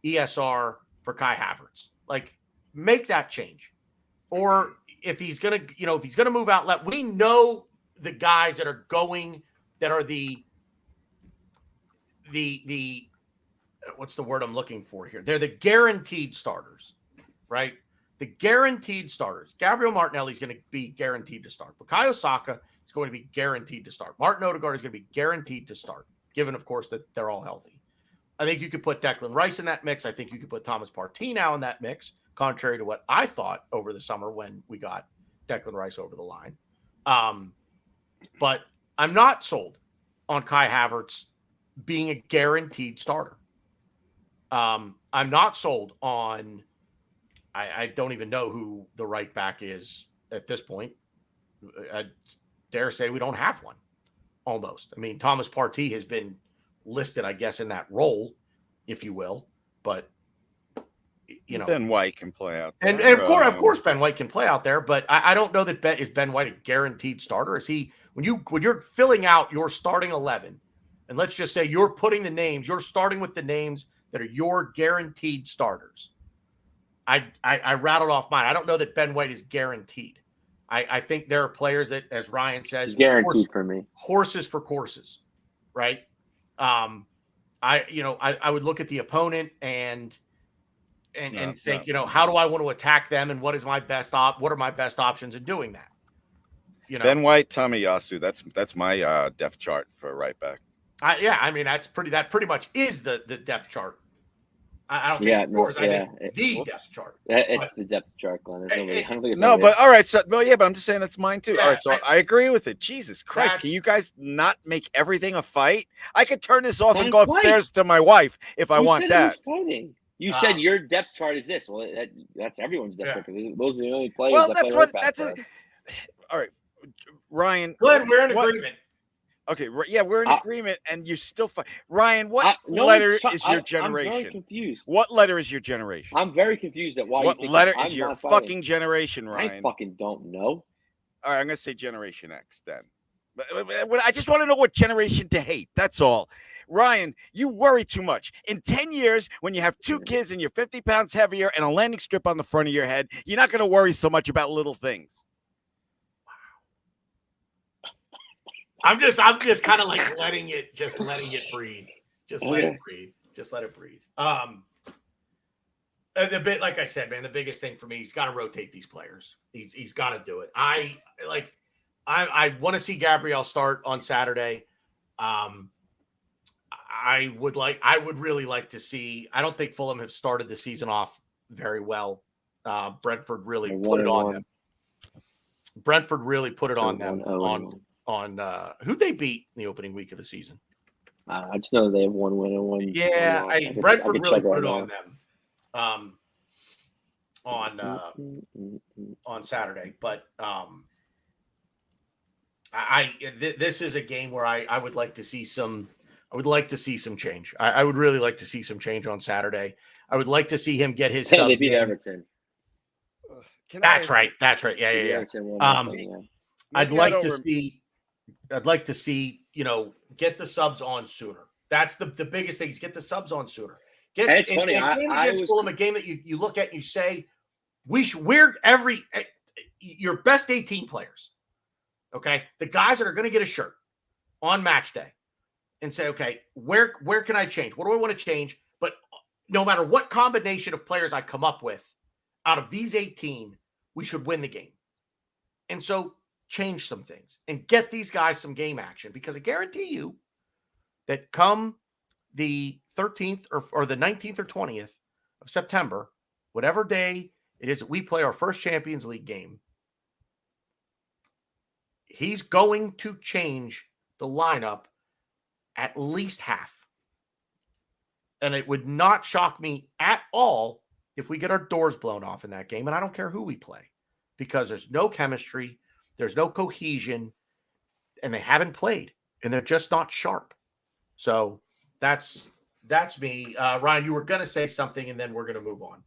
ESR for Kai Havertz. Like, make that change. Or if he's gonna move out, we know the guys that are the what's the word I'm looking for here? They're the guaranteed starters, right? The guaranteed starters. Gabriel Martinelli is going to be guaranteed to start. Bukayo Saka is going to be guaranteed to start. Martin Ødegaard is going to be guaranteed to start, given, of course, that they're all healthy. I think you could put Declan Rice in that mix. I think you could put Thomas Partey now in that mix, contrary to what I thought over the summer when we got Declan Rice over the line. But I'm not sold on Kai Havertz being a guaranteed starter. I'm not sold on I don't even know who the right back is at this point. I dare say we don't have one, almost. I mean, Thomas Partey has been listed, I guess, in that role, if you will. But, Ben White can play out there. And of course, Ben White can play out there. But I don't know that is Ben White a guaranteed starter? Is he, when you're filling out your starting 11, and let's just say you're putting the names, you're starting with the names that are your guaranteed starters. I rattled off mine. I don't know that Ben White is guaranteed. I think there are players that, as Ryan says, guaranteed for me. Horses for courses, right? I would look at the opponent and think, how do I want to attack them, and what is my best what are my best options in doing that? Ben White, Tomiyasu. That's my depth chart for right back. That pretty much is the depth chart. I don't think the depth chart. It's the depth chart, Glenn. But all right. So, but I'm just saying that's mine too. Yeah, all right. So I agree with it. Jesus Christ. Can you guys not make everything a fight? I could turn this off and go upstairs to my wife if I want that. Fighting. You said your depth chart is this. Well, that's everyone's depth chart. Those are the only players. Well, all right. Ryan. Glenn, we're in agreement. Okay, yeah, we're in agreement, and you still fight. Ryan, what letter is your generation? I'm very confused. What letter is your generation? I'm very confused at why. What letter is your fucking generation, Ryan? I fucking don't know. All right, I'm gonna say Generation X then. But I just want to know what generation to hate. That's all. Ryan, you worry too much. In 10 years, when you have 2 kids and you're 50 pounds heavier and a landing strip on the front of your head, you're not gonna worry so much about little things. I'm just kind of like letting it breathe. Just let it breathe. Just let it breathe. The bit, like I said, man, the biggest thing for me, he's got to rotate these players. He's got to do it. I want to see Gabriel start on Saturday. I would really like to see. I don't think Fulham have started the season off very well. Brentford really put it on them. Brentford really put it on them on who they beat in the opening week of the season. I just know they have 1 win and 1. Yeah, Brentford really put it on them on Saturday. But this is a game where I would like to see some. I would like to see some change. I would really like to see some change on Saturday. I would like to see him get his subs. They beat in. Everton. That's right. Yeah. I'd like to see, get the subs on sooner. That's the biggest thing is get the subs on sooner. It's funny. A game against Fulham, a game that you look at and you say, we're your best 18 players. Okay. The guys that are going to get a shirt on match day and say, okay, where can I change? What do I want to change? But no matter what combination of players I come up with out of these 18, we should win the game. And so change some things and get these guys some game action, because I guarantee you that come the 13th or the 19th or 20th of September, whatever day it is that we play our first Champions League game, he's going to change the lineup at least half. And it would not shock me at all if we get our doors blown off in that game. And I don't care who we play, because there's no chemistry, there's no cohesion, and they haven't played, and they're just not sharp. So that's me. Ryan, you were going to say something, and then we're going to move on,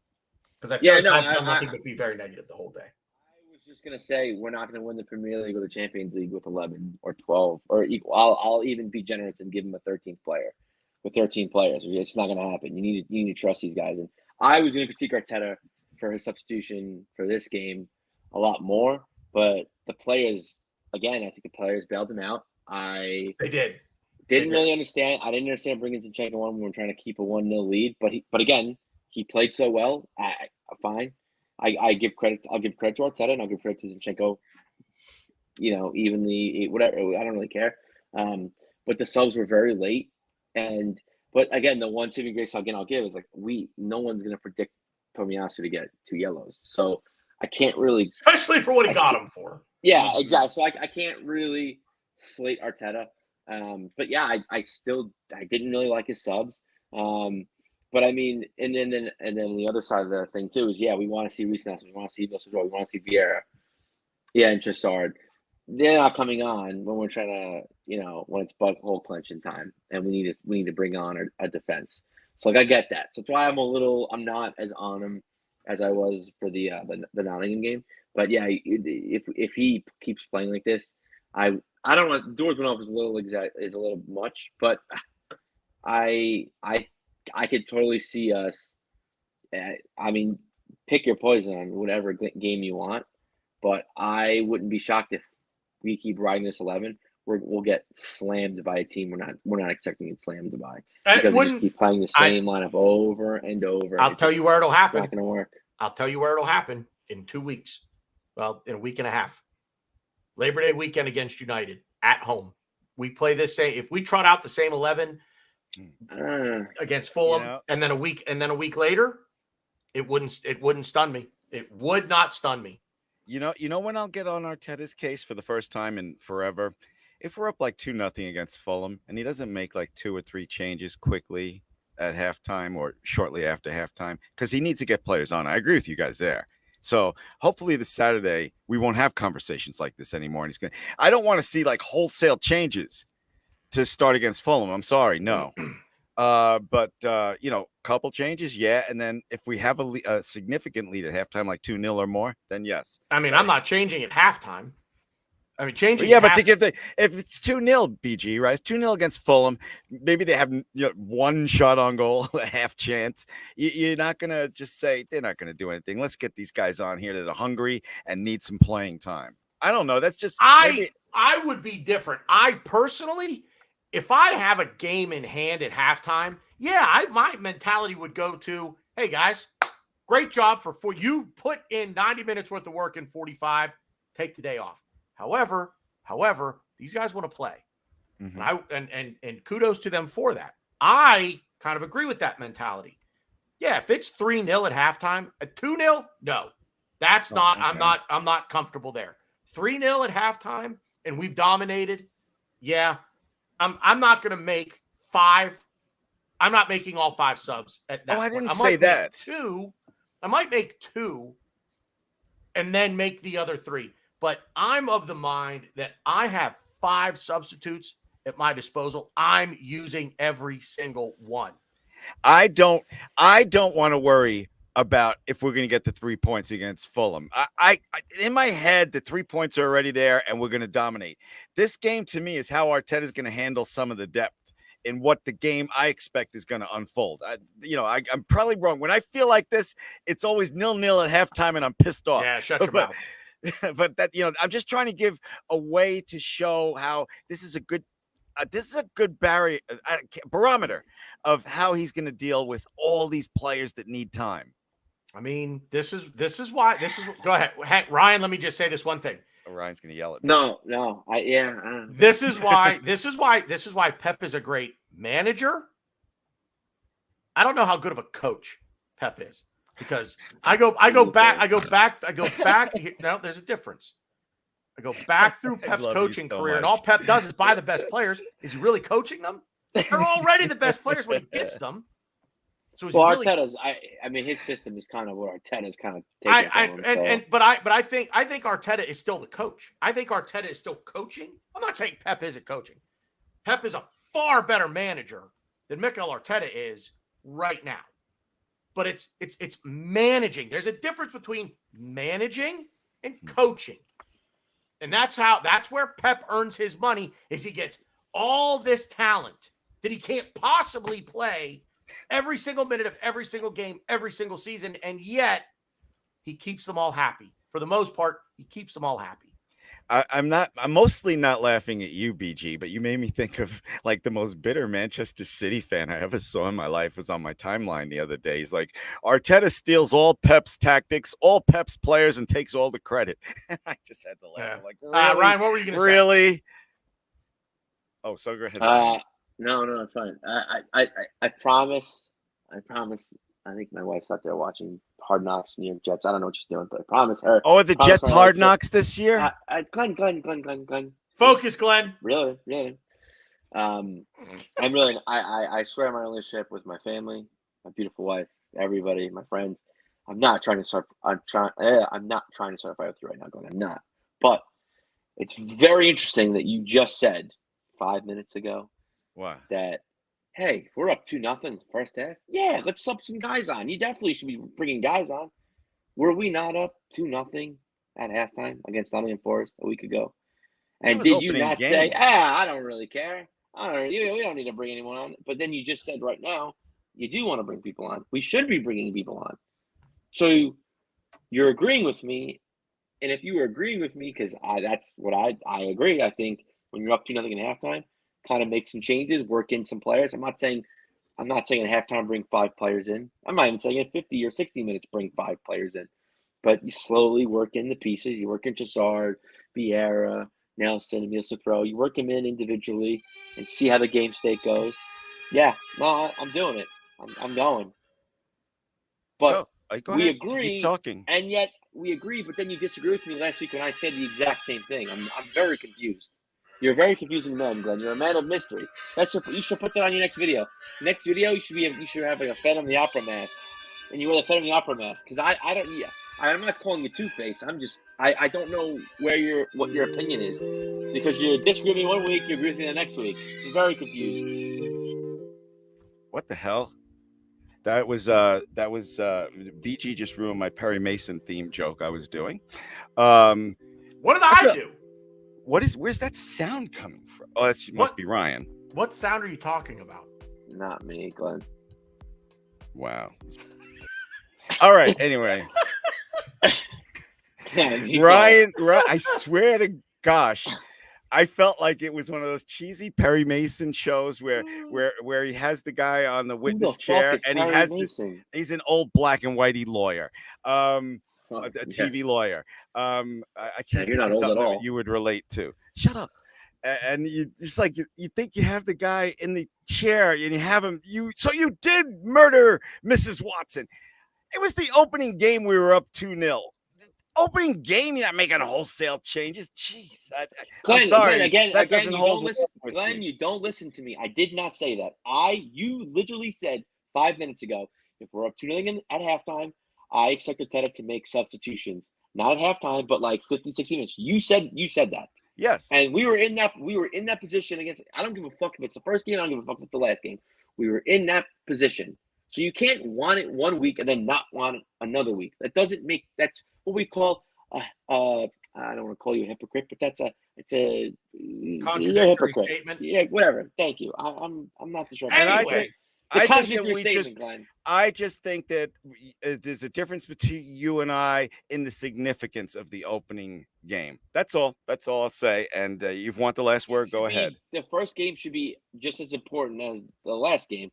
because I feel I've done nothing but be very negative the whole day. I was just going to say we're not going to win the Premier League or the Champions League with 11 or 12 or equal. I'll even be generous and give him a 13th player with 13 players. It's not going to happen. You need to trust these guys. And I was going to critique Arteta for his substitution for this game a lot more, but the players, again, I think the players bailed him out. They didn't really understand. I didn't understand bringing Zinchenko on when we were trying to keep a 1-0 lead. But again, he played so well. Fine. I give credit. I'll give credit to Arteta, and I'll give credit to Zinchenko. Evenly, whatever. I don't really care. But the subs were very late, but again, the one saving grace I'll give is no one's going to predict Tomiyasu to get 2 yellows. So I can't really, especially for what he got him for. Yeah, exactly. So I can't really slate Arteta. But yeah, I didn't really like his subs. But I mean, and then the other side of the thing too is, we want to see Reece Nelson, we want to see Wilson, we want to see Vieira, and Trossard. They're not coming on when we're trying to, when it's hole clenching time, and we need to bring on a defense. So I get that. So that's why I'm not as on him as I was for the Nottingham game. But yeah, if he keeps playing like this, I don't know. Doors went off is a little much, but I could totally see us. Pick your poison on whatever game you want, but I wouldn't be shocked if we keep riding this 11. We'll get slammed by a team we're not expecting it slammed by, because we just keep playing the same lineup over and over. I'll tell you where it'll happen. It's not going to work. I'll tell you where it'll happen in 2 weeks. Well, in a week and a half. Labor Day weekend against United at home. We play this same. If we trot out the same 11 against Fulham, and then a week later, it wouldn't stun me. It would not stun me. You know when I'll get on Arteta's case for the first time in forever? If we're up 2-0 against Fulham and he doesn't make 2 or 3 changes quickly at halftime or shortly after halftime, because he needs to get players on. I agree with you guys there. So hopefully this Saturday we won't have conversations like this anymore. And I don't want to see wholesale changes to start against Fulham. I'm sorry, no. But couple changes, yeah. And then if we have a significant lead at halftime, 2-0 or more, then yes. I'm not changing at halftime. Changing. Yeah, but if it's 2-0, BG, right? It's 2-0 against Fulham. Maybe they have 1 shot on goal, a half chance. You're not gonna just say they're not gonna do anything. Let's get these guys on here that are hungry and need some playing time. I don't know. That's just I would be different. I personally, if I have a game in hand at halftime, my mentality would go to, hey guys, great job for you put in 90 minutes worth of work in 45. Take the day off. However, these guys want to play. And kudos to them for that. I kind of agree with that mentality. Yeah, if it's 3-0 at halftime, at 2-0, no. That's not, okay. I'm not comfortable there. 3-0 at halftime and we've dominated. Yeah. I'm not going to make 5. I'm not making all 5 subs at that. I didn't say that. 2. I might make 2 and then make the other 3. But I'm of the mind that I have 5 substitutes at my disposal. I'm using every single one. I don't want to worry about if we're going to get the 3 points against Fulham. I in my head, the 3 points are already there and we're going to dominate. This game to me is how Arteta is going to handle some of the depth in what the game I expect is going to unfold. I'm probably wrong. When I feel like this, it's always 0-0 at halftime and I'm pissed off. Yeah, shut your mouth. But that, I'm just trying to give a way to show how this is a good barometer of how he's going to deal with all these players that need time. I mean, this is why go ahead. Hank, Ryan, let me just say this one thing. Ryan's going to yell at me. No. This is why Pep is a great manager. I don't know how good of a coach Pep is because I go back. No, there's a difference. I go back through Pep's coaching career, and all Pep does is buy the best players. Is he really coaching them? They're already the best players when he gets them. So Arteta's. I mean, his system is kind of what Arteta's kind of taking. But I think Arteta is still the coach. I think Arteta is still coaching. I'm not saying Pep isn't coaching. Pep is a far better manager than Mikel Arteta is right now. But it's managing. There's a difference between managing and coaching. And that's where Pep earns his money is he gets all this talent that he can't possibly play every single minute of every single game, every single season. And yet he keeps them all happy. For the most part, he keeps them all happy. I'm mostly not laughing at you, BG, but you made me think of like the most bitter Manchester City fan I ever saw in my life was on my timeline the other day. He's like, Arteta steals all Pep's tactics, all Pep's players, and takes all the credit. I just had to laugh. Yeah. Like, really? Ryan, what were you going to say? Really? Oh, so go ahead. No, it's fine. I promise. I think my wife's out there watching Hard Knocks, New York Jets. I don't know what she's doing, but I promise her. Oh, are the Jets Hard Knocks this year? Glenn. Focus, Glenn. Really. I'm really. I swear my relationship with my family, my beautiful wife, everybody, my friends. I'm not trying to start. I'm not trying to start a fight with you right now, Glenn. I'm not. But it's very interesting that you just said 5 minutes ago. What? That. Hey, we're up 2-0 first half. Yeah, let's sub some guys on. You definitely should be bringing guys on. Were we not up 2-0 at halftime against Nottingham Forest a week ago? And did you not say, I don't really care. We don't need to bring anyone on. But then you just said right now, you do want to bring people on. We should be bringing people on. So you're agreeing with me. And if you were agreeing with me, because that's what I agree. I think when you're up 2-0 at halftime, kind of make some changes, work in some players. I'm not saying at halftime bring 5 players in. I'm not even saying at 50 or 60 minutes bring 5 players in. But you slowly work in the pieces. You work in Chassard, Vieira, Nelson, Emile Smith-Rowe. You work them in individually and see how the game state goes. Yeah, no, I'm doing it. I'm going. But we agree. Keep talking. And yet we agree, but then you disagree with me last week when I said the exact same thing. I'm very confused. You're a very confusing man, Glenn. You're a man of mystery. You should put that on your next video. Next video, you should have like a Phantom of the Opera mask, and you wear the Phantom of the Opera mask. Because I'm not calling you Two-Face. I don't know what your opinion is, because you disagree with me one week, you agree with me the next week. It's very confused. What the hell? That was BG just ruined my Perry Mason theme joke I was doing. What did I do? Where's that sound coming from? Oh, it must be Ryan. What sound are you talking about? Not me, Glenn. Wow. All right. Anyway, Ryan, I swear to gosh, I felt like it was one of those cheesy Perry Mason shows where he has the guy on the witness chair and he has he's an old black and whitey lawyer. A TV lawyer. I can't. You're not old at all. You would relate to. Shut up. and you just like you think you have the guy in the chair and you have him. So you did murder Mrs. Watson. It was the opening game. We were up 2-0. Opening game, you're not making wholesale changes. Jeez, I'm sorry. Again, that you doesn't don't hold listen. with Glenn, me. you don't listen to me. I did not say that. You literally said 5 minutes ago, if we're up 2-0 at halftime, I expect Nketiah to make substitutions. Not at halftime, but like 15, 16 minutes. You said that. Yes. And we were in that position against. I don't give a fuck if it's the first game. I don't give a fuck if it's the last game. We were in that position. So you can't want it one week and then not want it another week. That doesn't make. That's what we call. I don't want to call you a hypocrite, but it's a contradictory statement. Yeah, whatever. Thank you. I'm not the sure. Anyway, it's a contradictory statement, Glenn. I just think that there's a difference between you and I in the significance of the opening game. That's all. That's all I'll say. And you've want the last word. Go ahead. The first game should be just as important as the last game.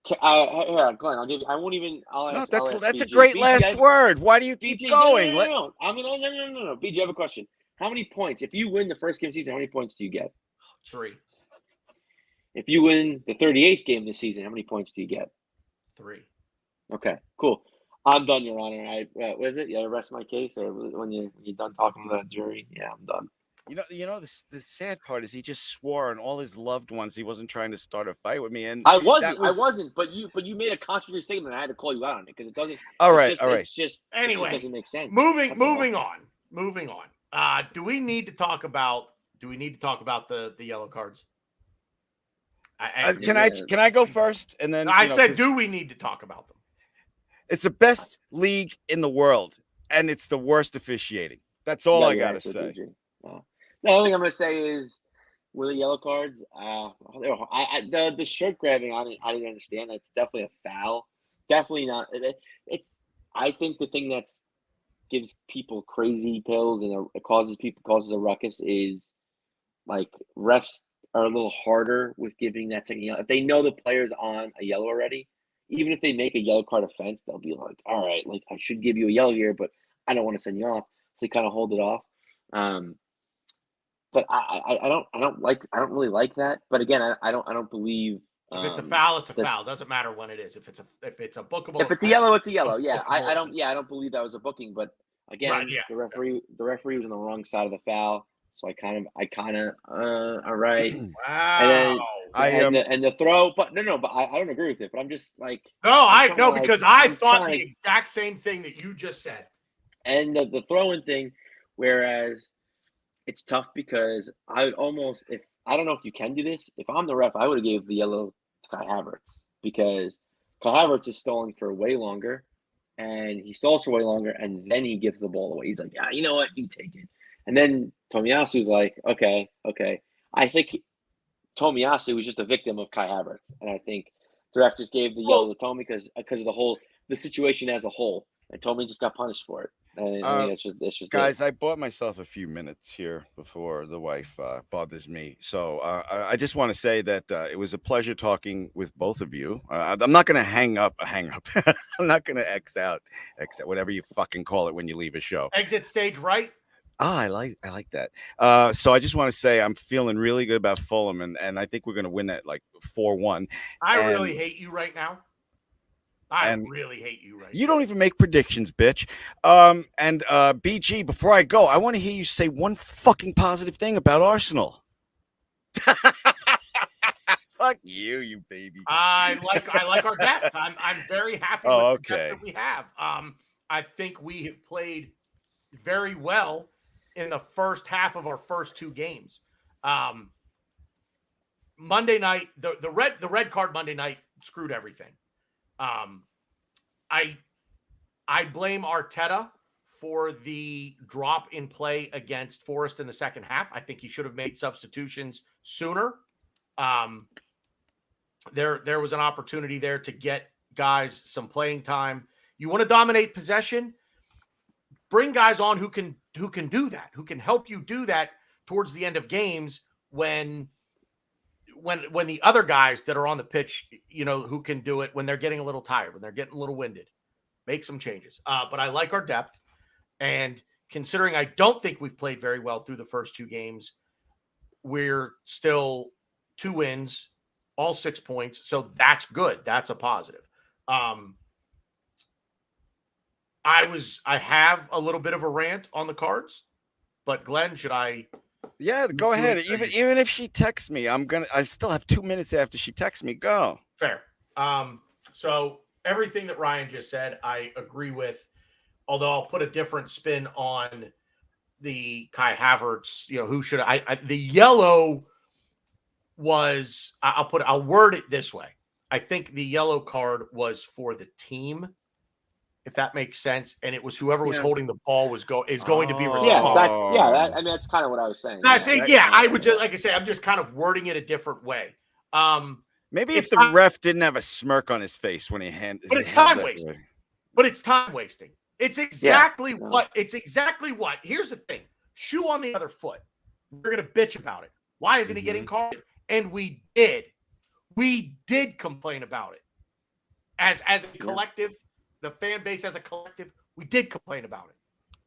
Glenn, I'll give you. I won't even. That's BG. a great BG, last word. Why do you keep BG, going? No. BG, I have a question. How many points? If you win the first game of the season, how many points do you get? 3. If you win the 38th game of the season, how many points do you get? 3. Okay, cool. I'm done, Your Honor. What is it? Yeah, rest my case, or when you're done talking to the jury? Yeah, I'm done. You know, the sad part is he just swore on all his loved ones. He wasn't trying to start a fight with me, and I wasn't. But you made a contradictory statement. I had to call you out on it because it doesn't. All right. It's just anyway. It doesn't make sense. Moving on. Do we need to talk about the yellow cards? Can I go first? And then I said, do we need to talk about them? It's the best league in the world, and it's the worst officiating. That's all I gotta say. The only thing I'm gonna say is, were the yellow cards? The shirt grabbing, I didn't understand. That's definitely a foul. Definitely not. I think the thing that's gives people crazy pills and it causes a ruckus is like refs are a little harder with giving that second yellow. If they know the player's on a yellow already, even if they make a yellow card offense, they'll be like, all right, like I should give you a yellow here, but I don't want to send you off. So they kind of hold it off. But I don't really like that. But again, I don't believe if it's a foul, it's a foul. Doesn't matter when it is. If it's a bookable, if it's a yellow, it's a yellow. Yeah, I don't believe that was a booking. But again, right, yeah. the referee was on the wrong side of the foul. So I kind of all right. Wow. And the throw, but no, but I don't agree with it. But I'm just like because I thought the exact same thing that you just said. And the throwing thing, whereas it's tough because I would almost, if I don't know if you can do this, if I'm the ref, I would have gave the yellow to Kai Havertz because Kai Havertz is stalling for way longer, and he stalls for way longer, and then he gives the ball away. He's like, yeah, you know what, you take it. And then Tomiyasu's like, okay. I think Tomiyasu was just a victim of Kai Havertz, and I think the ref just gave the yellow to Tomi because of the situation as a whole, and Tomi just got punished for it. And I think it's just guys, I bought myself a few minutes here before the wife bothers me. So I just want to say that it was a pleasure talking with both of you. I'm not going to hang up. I'm not going to X out, whatever you fucking call it when you leave a show. Exit stage right. I like that. So I just want to say I'm feeling really good about Fulham, and I think we're going to win that like 4-1. I really hate you right now. Really hate you right now. You don't even make predictions, bitch. And BG, before I go, I want to hear you say one fucking positive thing about Arsenal. Fuck you baby. I like our depth. I'm very happy with the depth that we have. I think we have played very well in the first half of our first 2 games. Monday night, the red card Monday night screwed everything. I blame Arteta for the drop in play against Forest in the second half. I think he should have made substitutions sooner. There was an opportunity there to get guys some playing time. You want to dominate possession? Bring guys on who can do that, who can help you do that towards the end of games when the other guys that are on the pitch, who can do it when they're getting a little tired, when they're getting a little winded, make some changes. But I like our depth, and considering I don't think we've played very well through the first 2 games, we're still 2 wins, all 6 points. So that's good. That's a positive. I have a little bit of a rant on the Cards, but Glenn, should I? Yeah, go ahead. Even if she texts me, I still have 2 minutes after she texts me. Go. Fair. So everything that Ryan just said, I agree with, although I'll put a different spin on the Kai Havertz, who should the yellow was, I'll word it this way. I think the yellow card was for the team, if that makes sense. And it was whoever was holding the ball is going to be responsible. I mean, that's kind of what I was saying. That's it. Yeah. I would just, like I say, I'm just kind of wording it a different way. Maybe if the ref didn't have a smirk on his face when he handed, but it's time wasting. But it's time wasting. It's exactly what. Here's the thing: shoe on the other foot. We're gonna bitch about it. Why isn't he getting carded? And we did. We did complain about it as a collective. The fan base as a collective, we did complain about it.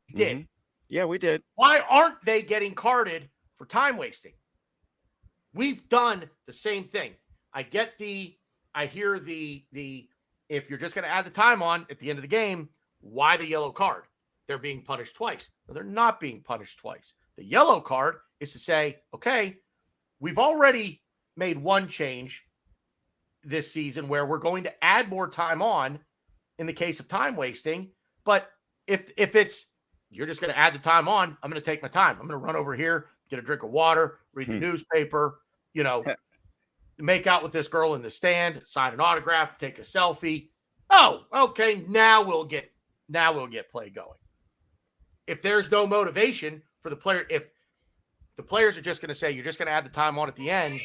We did. Yeah, we did. Why aren't they getting carded for time wasting? We've done the same thing. I hear the if you're just going to add the time on at the end of the game, why the yellow card? They're being punished twice. No, they're not being punished twice. The yellow card is to say, okay, we've already made one change this season where we're going to add more time on in the case of time wasting. But if it's, you're just going to add the time on, I'm going to take my time. I'm going to run over here, get a drink of water, read the newspaper, make out with this girl in the stand, sign an autograph, take a selfie. Oh, okay. Now we'll get play going. If there's no motivation for the player, if the players are just going to say, you're just going to add the time on at the end,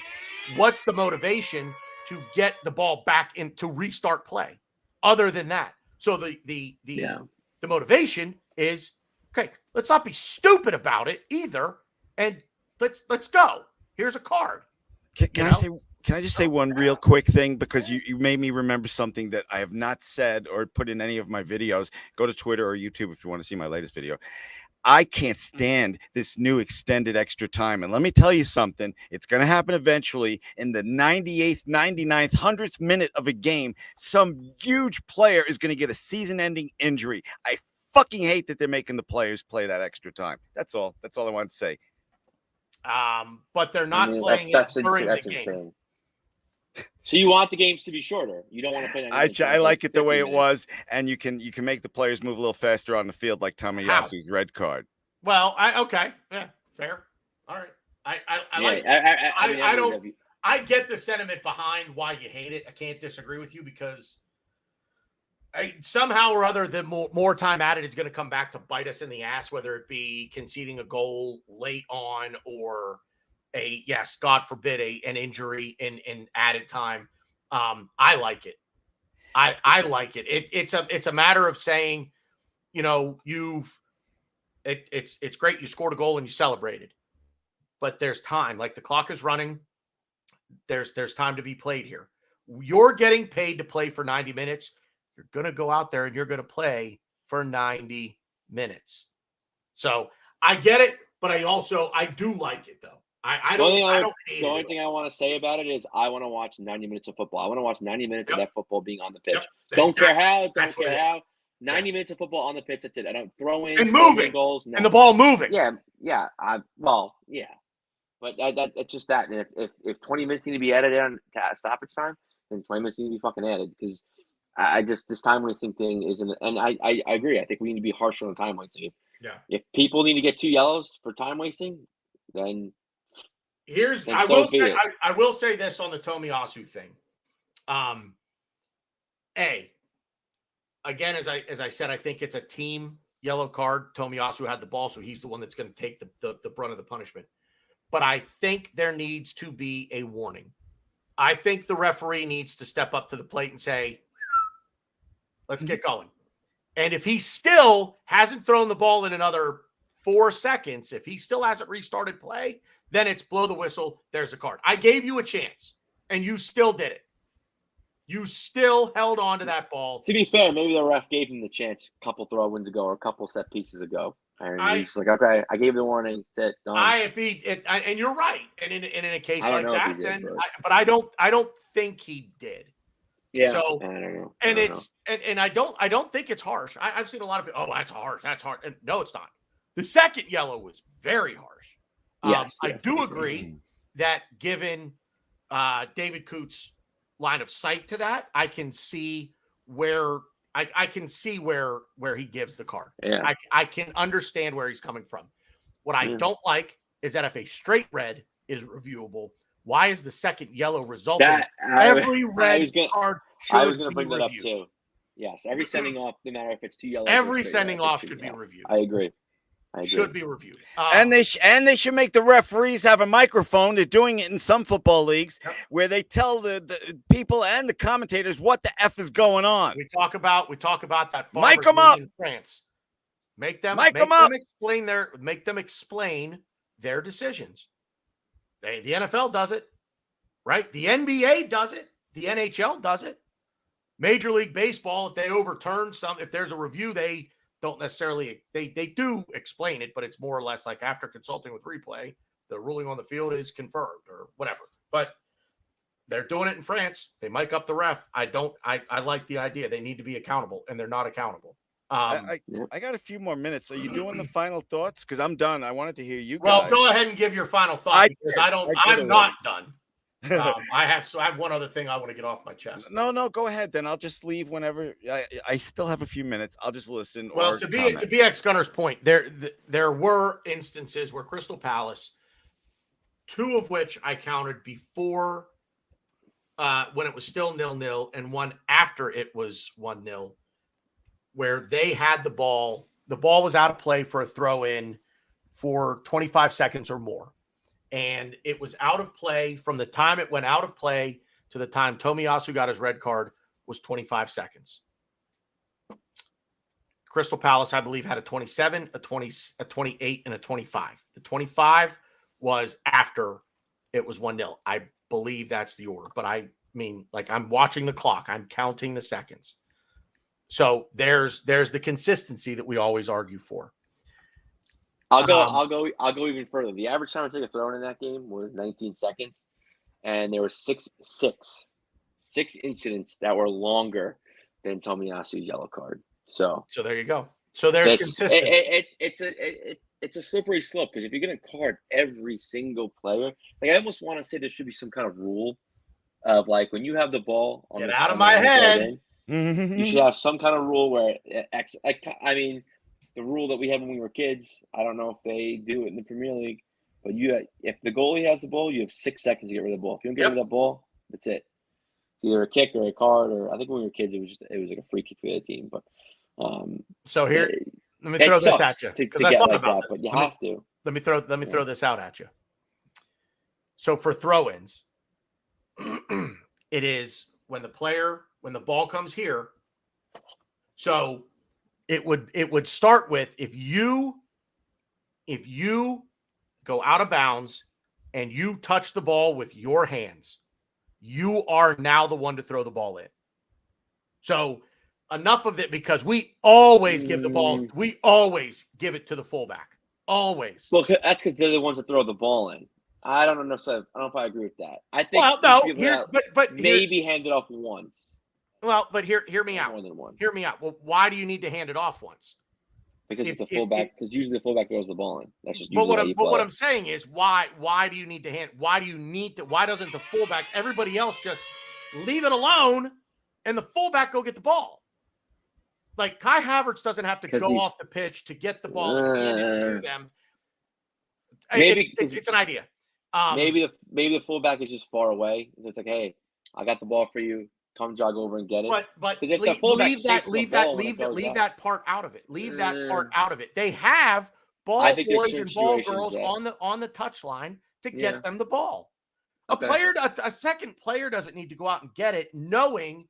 what's the motivation to get the ball back in to restart play other than that? So the motivation is, okay, let's not be stupid about it either. And let's go. Here's a card. Can I just say one real quick thing? Because you made me remember something that I have not said or put in any of my videos. Go to Twitter or YouTube if you want to see my latest video. I can't stand this new extended extra time. And let me tell you something. It's going to happen eventually. In the 98th, 99th, 100th minute of a game, some huge player is going to get a season-ending injury. I fucking hate that they're making the players play that extra time. That's all. That's all I want to say. But they're not playing that's during the insane. game. So you want the games to be shorter? You don't want to play. I like it the way it was, and you can make the players move a little faster on the field, like Tomiyasu's red card. Well, okay, yeah, fair. All right, I get the sentiment behind why you hate it. I can't disagree with you because somehow or other, the more time added is going to come back to bite us in the ass, whether it be conceding a goal late on or God forbid, an injury in added time. I like it. I like it. It's a matter of saying, it's great you scored a goal and you celebrated, but there's time. Like the clock is running. There's time to be played here. You're getting paid to play for 90 minutes. You're going to go out there and you're going to play for 90 minutes. So I get it, but I do like it though. The only thing I want to say about it is I want to watch 90 minutes of football. I want to watch 90 minutes of that football being on the pitch. Don't care how. 90 minutes of football on the pitch. That's it. I don't throw in and moving goals and the ball moving. Yeah. But that's just that. And if 20 minutes need to be added on to stoppage time, then 20 minutes need to be fucking added because I just this time wasting thing isn't. And I agree. I think we need to be harsher on time wasting. If people need to get 2 yellows for time wasting, then. I will say this on the Tomiyasu thing. Again, as I said, I think it's a team yellow card. Tomiyasu had the ball, so he's the one that's going to take the brunt of the punishment. But I think there needs to be a warning. I think the referee needs to step up to the plate and say, let's get going. And if he still hasn't thrown the ball in another 4 seconds, if he still hasn't restarted play, then it's blow the whistle. There's a card. I gave you a chance, and you still did it. You still held on to that ball. To be fair, maybe the ref gave him the chance a couple throw-ins ago or a couple set pieces ago. And he's like, okay, I gave the warning. That's it. Done. And you're right. And in a case I like don't know if that, he did, then but I don't think he did. Yeah. So I don't know. And I don't think it's harsh. I've seen a lot of people. Oh, that's harsh. That's hard. And no, it's not. The second yellow was very harsh. Yes, I do agree that given David Coots' line of sight to that, I can see where he gives the card. Yeah. I can understand where he's coming from. What I don't like is that if a straight red is reviewable, why is the second yellow resulting? Every red card should I was going to be bring that up reviewed. too. Yes, every sending off, no matter if it's 2 yellows. Every sending off should be reviewed. I agree. Should be reviewed. And they should make the referees have a microphone. They're doing it in some football leagues where they tell the people and the commentators what the F is going on. We talk about that. Mic them up in France. Make them explain their decisions. The NFL does it, right? The NBA does it. The NHL does it. Major League Baseball, if they overturn if there's a review, they don't necessarily, they do explain it, but it's more or less like after consulting with replay, the ruling on the field is confirmed or whatever. But they're doing it in France. They mic up the ref. I like the idea. They need to be accountable, and they're not accountable. I got a few more minutes. Are you doing the final thoughts? Because I'm done. I wanted to hear you guys. Well, go ahead and give your final thought because I'm not done. I have one other thing I want to get off my chest. No, go ahead. Then I'll just leave whenever. I still have a few minutes. I'll just listen. Well, to be X Gunner's point, there were instances where Crystal Palace, 2 of which I counted before when it was still 0-0, and one after it was 1-0, where they had the ball. The ball was out of play for a throw in for 25 seconds or more. And it was out of play from the time it went out of play to the time Tomiyasu got his red card was 25 seconds. Crystal Palace, I believe, had a 27, a 20, a 28, and a 25. The 25 was after it was 1-0. I believe that's the order. But I mean, like, I'm watching the clock. I'm counting the seconds. So there's the consistency that we always argue for. I'll go even further. The average time I took a throw in that game was 19 seconds, and there were six incidents that were longer than Tomiyasu's yellow card. So there you go. So there's consistency. It's a slippery slope because if you're going to card every single player, like I almost want to say there should be some kind of rule of like when you have the ball. Get out of my head. You should have some kind of rule where the rule that we had when we were kids, I don't know if they do it in the Premier League, but if the goalie has the ball, you have 6 seconds to get rid of the ball. If you don't get rid of that ball, that's it. It's either a kick or a card, or I think when we were kids, it was like a free kick for the team. But so here, let me throw this at you because I thought about that, but you have to. Let me throw this out at you. So for throw-ins, it is when the ball comes here. So it would start with if you go out of bounds and you touch the ball with your hands, you are now the one to throw the ball in. So enough of it, because we always give the ball. We always give it to the fullback. Always. Well, that's because they're the ones that throw the ball in. I don't know if I agree with that. I think maybe hand it off once. Well, but hear me out. More than one. Hear me out. Well, why do you need to hand it off once? Because it's the fullback. Because usually the fullback throws the ball in. That's just. But what I'm saying is, why do you need to hand? Why doesn't the fullback? Everybody else just leave it alone, and the fullback go get the ball. Like Kai Havertz doesn't have to go off the pitch to get the ball to them. Maybe it's an idea. Maybe the fullback is just far away. It's like, hey, I got the ball for you. Come jog over and get it. But leave that part out of it. Leave that part out of it. They have ball boys and ball girls on the touchline to get them the ball. A second player doesn't need to go out and get it, knowing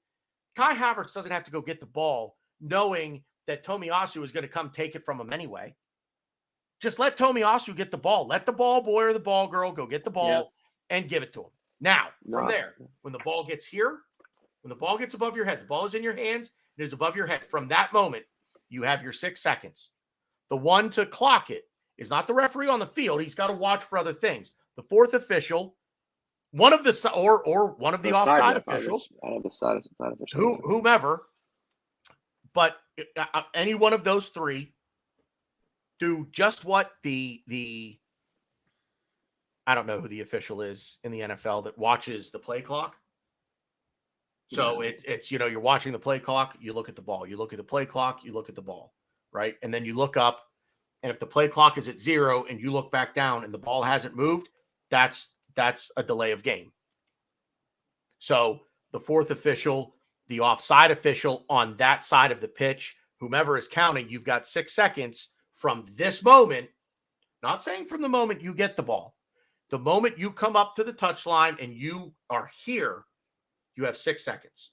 Kai Havertz doesn't have to go get the ball, knowing that Tomiyasu is going to come take it from him anyway. Just let Tomiyasu get the ball. Let the ball boy or the ball girl go get the ball and give it to him. Now, from there, when the ball gets here, when the ball gets above your head, the ball is in your hands, it is above your head. From that moment, you have your 6 seconds. the one to clock it, is not the referee on the field. He's got to watch for other things. The fourth official, one of the or one of the offside officials, whomever, but any one of those three do just what the I don't know who the official is in the NFL that watches the play clock. So it's you're watching the play clock, you look at the ball, you look at the play clock, you look at the ball, right? And then you look up, and if the play clock is at 0 and you look back down and the ball hasn't moved, that's a delay of game. So the fourth official, the offside official on that side of the pitch, whomever is counting, you've got 6 seconds from this moment, not saying from the moment you get the ball. The moment you come up to the touchline and you are here, you have 6 seconds.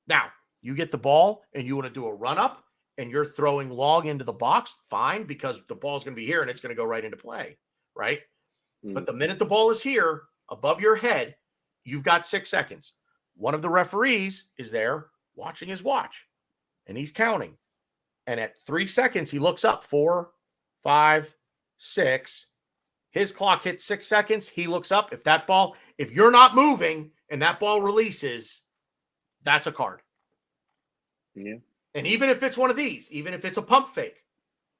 Now, you get the ball and you want to do a run-up and you're throwing long into the box, fine, because the ball's going to be here and it's going to go right into play, right? But the minute the ball is here, above your head, you've got 6 seconds. One of the referees is there watching his watch, and he's counting. And at 3 seconds, he looks up. 4, 5, 6. His clock hits 6 seconds. He looks up. If you're not moving and that ball releases, that's a card. Yeah. And even if it's one of these, even if it's a pump fake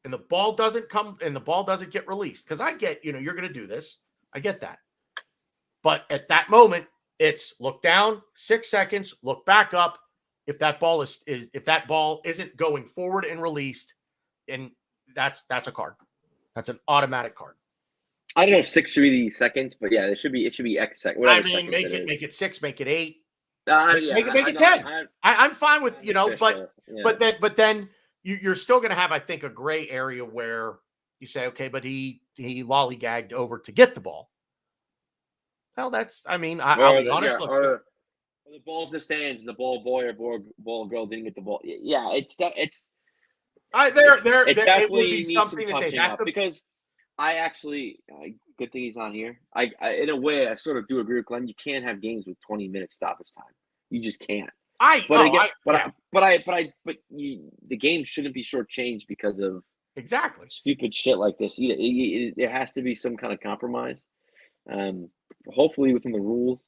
and the ball doesn't come and the ball doesn't get released, because I get, you're going to do this. I get that. But at that moment, it's look down, 6 seconds, look back up. If that ball if that ball isn't going forward and released, and that's a card. That's an automatic card. I don't know if 6 should be the seconds, but yeah, it should be X seconds. I mean, make it 6, make it 8. Yeah, make it 10. I'm fine with, but then you're still going to have, I think, a gray area where you say, okay, but he lollygagged over to get the ball. Well, I'll be honest. Or the ball's in the stands and the ball boy or ball girl didn't get the ball. Yeah, it would be something that they have to, because I actually, good thing he's not here. I in a way, I sort of do agree with Glenn. You can't have games with 20-minute stoppage time. You just can't. The game shouldn't be shortchanged because of exactly stupid shit like this. There has to be some kind of compromise. Hopefully within the rules.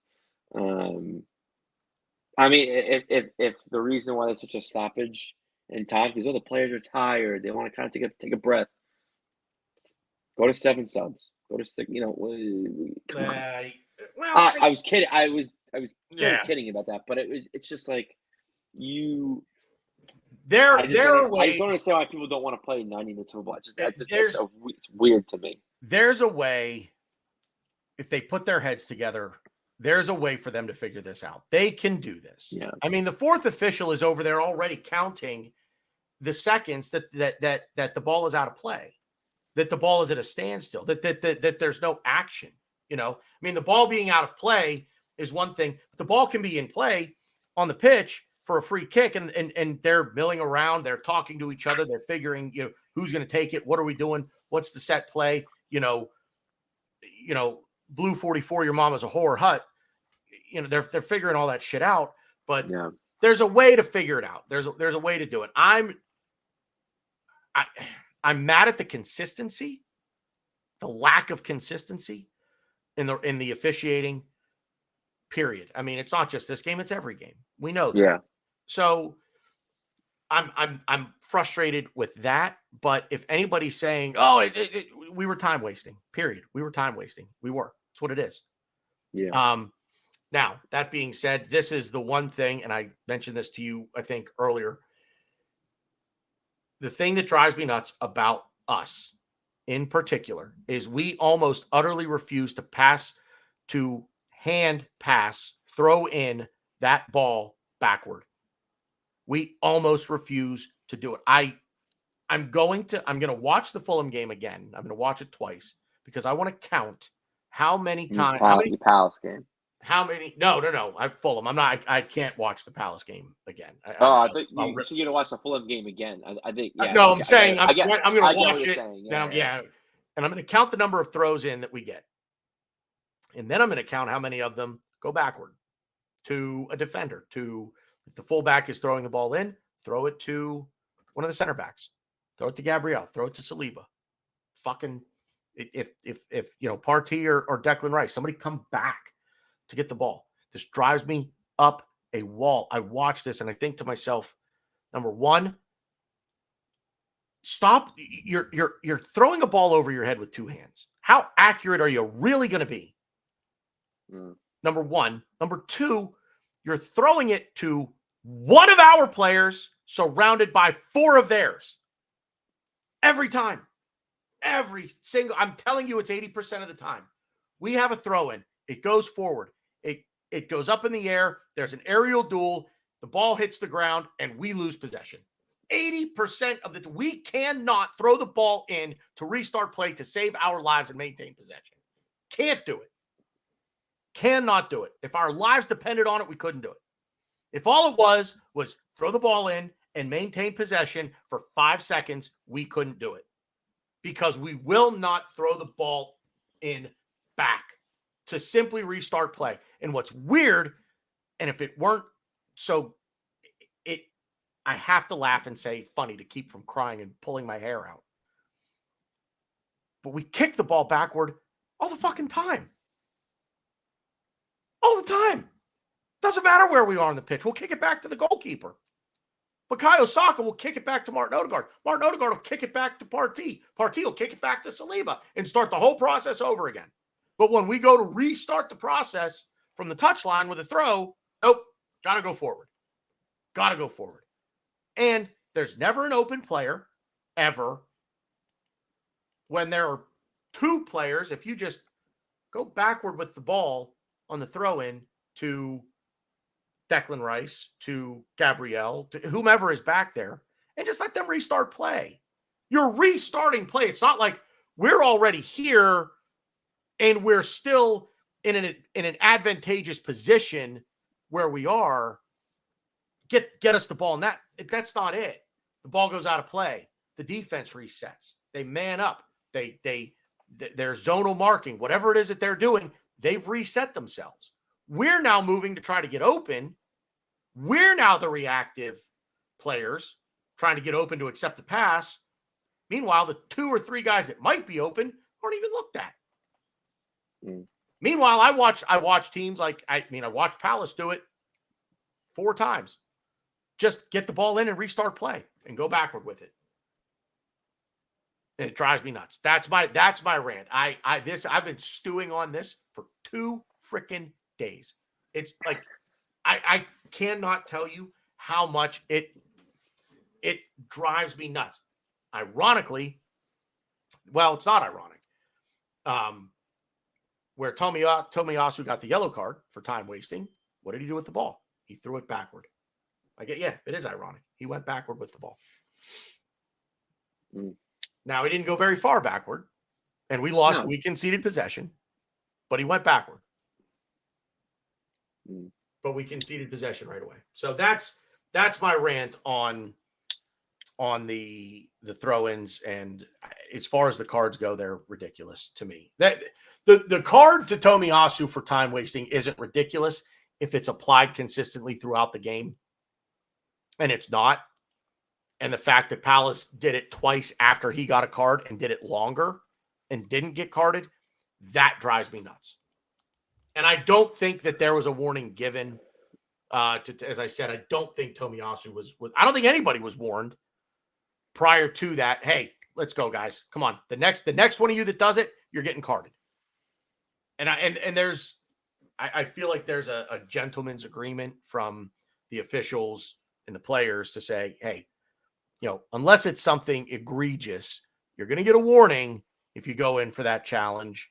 I mean, if the reason why there's such a stoppage in time because the players are tired, they want to kind of take a breath. Go to 7 subs. Go to 6. Come on. I was kidding. I was sort of kidding about that, but it's just like you. I just don't understand why people don't want to play 90 minutes of football. It's weird to me. There's a way. If they put their heads together, there's a way for them to figure this out. They can do this. Yeah. I mean, the fourth official is over there already counting the seconds that the ball is out of play, that the ball is at a standstill, that there's no action. I mean, the ball being out of play is one thing, but the ball can be in play on the pitch for a free kick, and they're milling around, they're talking to each other, they're figuring, who's going to take it, what are we doing, what's the set play, Blue 44, your mama's a whore hut. They're figuring all that shit out, but there's a way to figure it out. There's a way to do it. I'm mad at the consistency, the lack of consistency in the officiating. Period. I mean, it's not just this game; it's every game. We know that. Yeah. So I'm frustrated with that. But if anybody's saying, "Oh, we were time wasting," period. We were time wasting. We were. That's what it is. Yeah. Now, that being said, this is the one thing, and I mentioned this to you, I think, earlier. The thing that drives me nuts about us in particular is we almost utterly refuse to hand pass, throw in that ball backward. We almost refuse to do it. I'm going to watch the Fulham game again. I'm going to watch it twice because I want to count how many times. The Palace game. How many? No. Fulham. I'm not. I can't watch the Palace game again. I think you're going to watch the Fulham game again. I think. Yeah, no, I'm saying I'm going to watch it. And I'm going to count the number of throws in that we get, and then I'm going to count how many of them go backward to a defender. If the fullback is throwing the ball in, throw it to one of the center backs. Throw it to Gabrielle. Throw it to Saliba. Fucking if Partey or Declan Rice, somebody come back to get the ball. This drives me up a wall. I watch this and I think to myself, number one, stop. You're throwing a ball over your head with two hands. How accurate are you really going to be? Number one. Number two, you're throwing it to one of our players surrounded by four of theirs. Every time. Every single, I'm telling you, it's 80% of the time. We have a throw-in. It goes forward. It goes up in the air. There's an aerial duel. The ball hits the ground, and we lose possession. 80% of the we cannot throw the ball in to restart play to save our lives and maintain possession. Can't do it. Cannot do it. If our lives depended on it, we couldn't do it. If all it was throw the ball in and maintain possession for 5 seconds, we couldn't do it. Because we will not throw the ball in back to simply restart play. And what's weird, and if it weren't so, I have to laugh and say funny to keep from crying and pulling my hair out. But we kick the ball backward all the fucking time. All the time. Doesn't matter where we are on the pitch. We'll kick it back to the goalkeeper. Bukayo Saka will kick it back to Martin Ødegaard. Martin Ødegaard will kick it back to Partey. Partey will kick it back to Saliba and start the whole process over again. But when we go to restart the process from the touchline with a throw, nope, got to go forward. Got to go forward. And there's never an open player, ever. When there are two players, if you just go backward with the ball on the throw-in to Declan Rice, to Gabrielle, to whomever is back there, and just let them restart play. You're restarting play. It's not like we're already here and we're still in an advantageous position where we are. Get us the ball. And that's not it. The ball goes out of play. The defense resets. They man up. Their zonal marking, whatever it is that they're doing, they've reset themselves. We're now moving to try to get open. We're now the reactive players trying to get open to accept the pass. Meanwhile, the two or three guys that might be open aren't even looked at. Meanwhile, I watch teams like, I watched Palace do it 4 times. Just get the ball in and restart play and go backward with it. And it drives me nuts. That's my rant. I've been stewing on this for 2 freaking days. It's like I cannot tell you how much it drives me nuts. Ironically, well, it's not ironic. Where Tomiyasu got the yellow card for time wasting, what did he do with the ball? He threw it backward. It is ironic. He went backward with the ball. Now, he didn't go very far backward, and we lost. No. We conceded possession, but he went backward. But we conceded possession right away. So that's my rant on the throw-ins. And as far as the cards go, they're ridiculous to me. The card to Tomiyasu for time wasting isn't ridiculous if it's applied consistently throughout the game. And it's not. And the fact that Palace did it twice after he got a card and did it longer and didn't get carded, that drives me nuts. And I don't think that there was a warning given. As I said, I don't think Tomiyasu was. I don't think anybody was warned prior to that. Hey, let's go, guys. Come on. The next one of you that does it, you're getting carded. And there's, I feel like there's a gentleman's agreement from the officials and the players to say, hey, unless it's something egregious, you're going to get a warning if you go in for that challenge.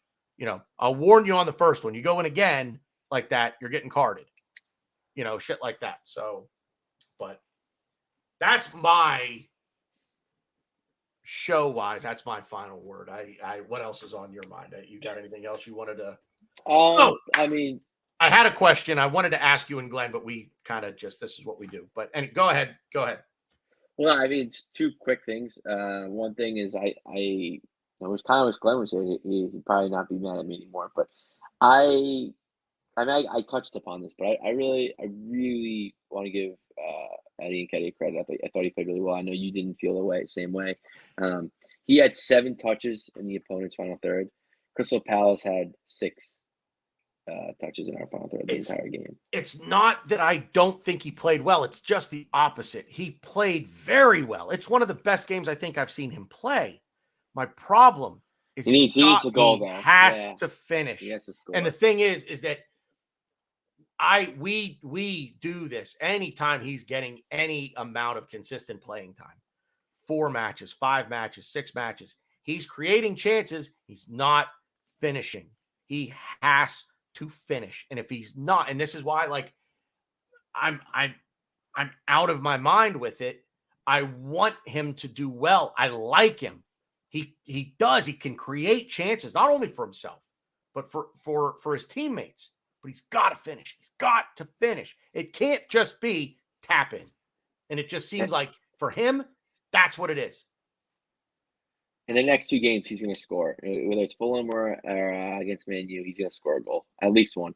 I'll warn you on the first one. You go in again like that, you're getting carded. Shit like that. So, but that's my show-wise. That's my final word. What else is on your mind? You got anything else you wanted to? I had a question I wanted to ask you and Glenn, but we kind of this is what we do. But go ahead. Well, it's 2 quick things. One thing is I was kind of what Glenn was saying. He'd probably not be mad at me anymore. But I touched upon this, but I really want to give Eddie Nketiah credit. I thought he played really well. I know you didn't feel the same way. He had 7 touches in the opponent's final third. Crystal Palace had 6 touches in our final third the entire game. It's not that I don't think he played well. It's just the opposite. He played very well. It's one of the best games I think I've seen him play. My problem is he needs a goal though. Has to finish. He has to score. And the thing is that we do this anytime he's getting any amount of consistent playing time. 4 matches, 5 matches, 6 matches. He's creating chances. He's not finishing. He has to finish. And if he's not, and this is why, like, I'm out of my mind with it. I want him to do well. I like him. He does. He can create chances, not only for himself, but for his teammates. But he's got to finish. He's got to finish. It can't just be tap in. And it just seems like for him, that's what it is. In the next 2 games, he's going to score. Whether it's Fulham or against Man U, he's going to score a goal. At least one.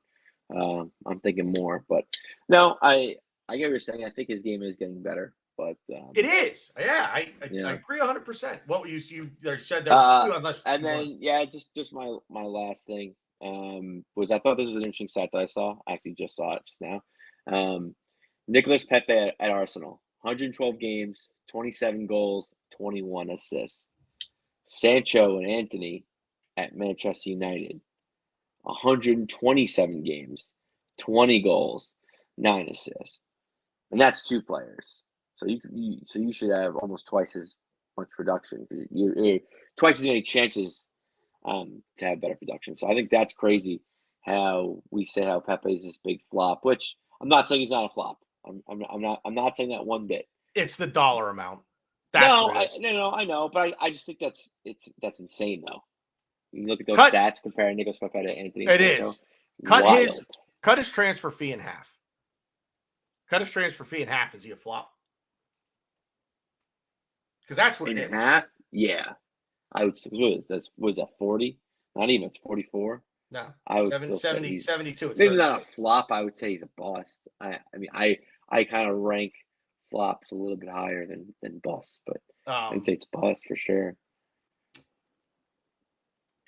I'm thinking more. But no, I get what you're saying. I think his game is getting better. But it is. Yeah, I agree 100%. What you said there. Just my last thing was I thought this was an interesting stat that I saw. I actually just saw it just now. Nicolas Pepe at Arsenal. 112 games, 27 goals, 21 assists. Sancho and Antony at Manchester United, 127 games, 20 goals, 9 assists, and that's 2 players. So you should have almost twice as much production. You're twice as many chances to have better production. So I think that's crazy. How we say how Pepe is this big flop, which I'm not saying he's not a flop. I'm not saying that one bit. It's the dollar amount. No, I know, but I just think that's insane though. You look at those stats comparing Nicolas Pepe to Anthony. It is. Cut his transfer fee in half. Cut his transfer fee in half. Is he a flop? Because that's what it is. In half? Yeah. I would say, was that 40? Not even, it's 44. No. I would 70, 72. Maybe not a flop. I would say he's a bust. I mean, I kind of rank flops a little bit higher than busts, but I would say it's bust for sure.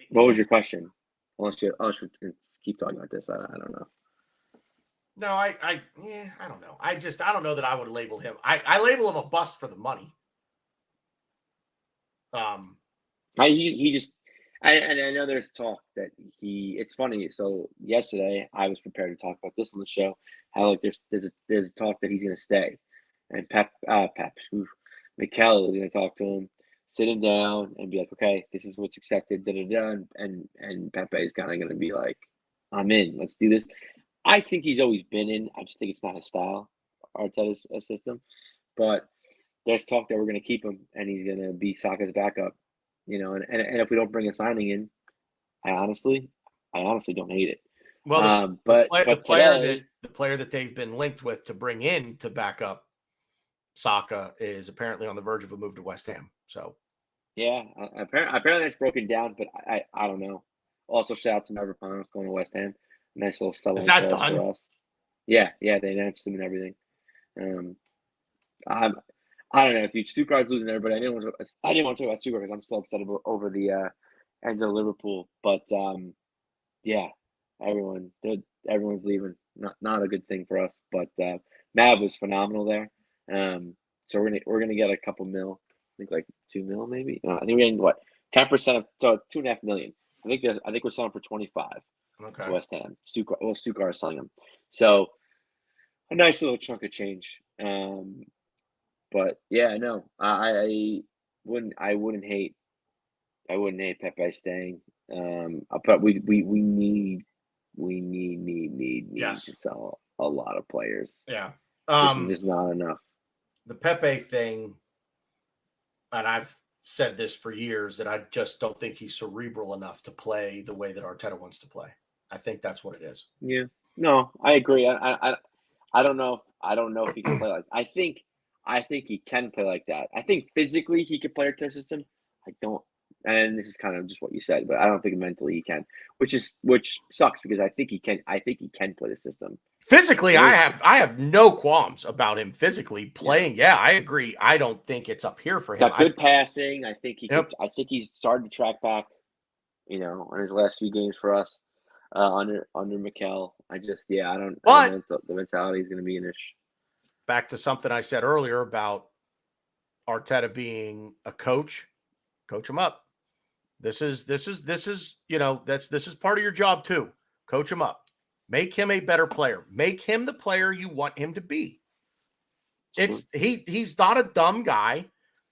What was your question? Unless we keep talking about this, I don't know. No, I don't know. I don't know that I would label him. I label him a bust for the money. He just, and I know there's talk that it's funny. So yesterday I was prepared to talk about this on the show. How like there's talk that he's going to stay, and Mikel is going to talk to him, sit him down, and be like, okay, this is what's expected, and Pepe is kind of going to be like, I'm in. Let's do this. I think he's always been in. I just think it's not his style, Arteta's system. But there's talk that we're going to keep him, and he's going to be Saka's backup. You know, and if we don't bring a signing in, I honestly don't hate it. Well, the player that they've been linked with to bring in to back up Saka is apparently on the verge of a move to West Ham. So, yeah, apparently it's broken down, but I don't know. Also, shout out to Mavropanos going to West Ham. Nice little selling. Is that done? For us. Yeah, they announced him and everything. I don't know if Stuttgart's losing everybody. I didn't want to talk about Stuttgart because I'm still upset over the end of Liverpool. But yeah, everyone's leaving. Not a good thing for us. But Mav was phenomenal there. So we're gonna get a couple mil. I think like 2 mil maybe. I think we're getting 10% of 2.5 million. I think we're selling for 25. Okay. To West Ham. Stuttgart is selling them. So a nice little chunk of change. But yeah, no, I wouldn't hate Pepe staying. But we need yes. to sell a lot of players. Yeah, just not enough. The Pepe thing, and I've said this for years that I just don't think he's cerebral enough to play the way that Arteta wants to play. I think that's what it is. Yeah, no, I agree. I don't know. I don't know if he can play like. I think he can play like that. I think physically he could play Arteta's system. I don't, and this is kind of just what you said, but I don't think mentally he can, which sucks because I think he can. I think he can play the system. Physically, I have no qualms about him physically playing. Yeah, I agree. I don't think it's up here for him. Got good passing. I think he could, I think he's started to track back, on his last few games for us under Mikel. I don't know the mentality is going to be an issue. Back to something I said earlier about Arteta being a coach. Coach him up. This is part of your job too. Coach him up. Make him a better player. Make him the player you want him to be. He's not a dumb guy.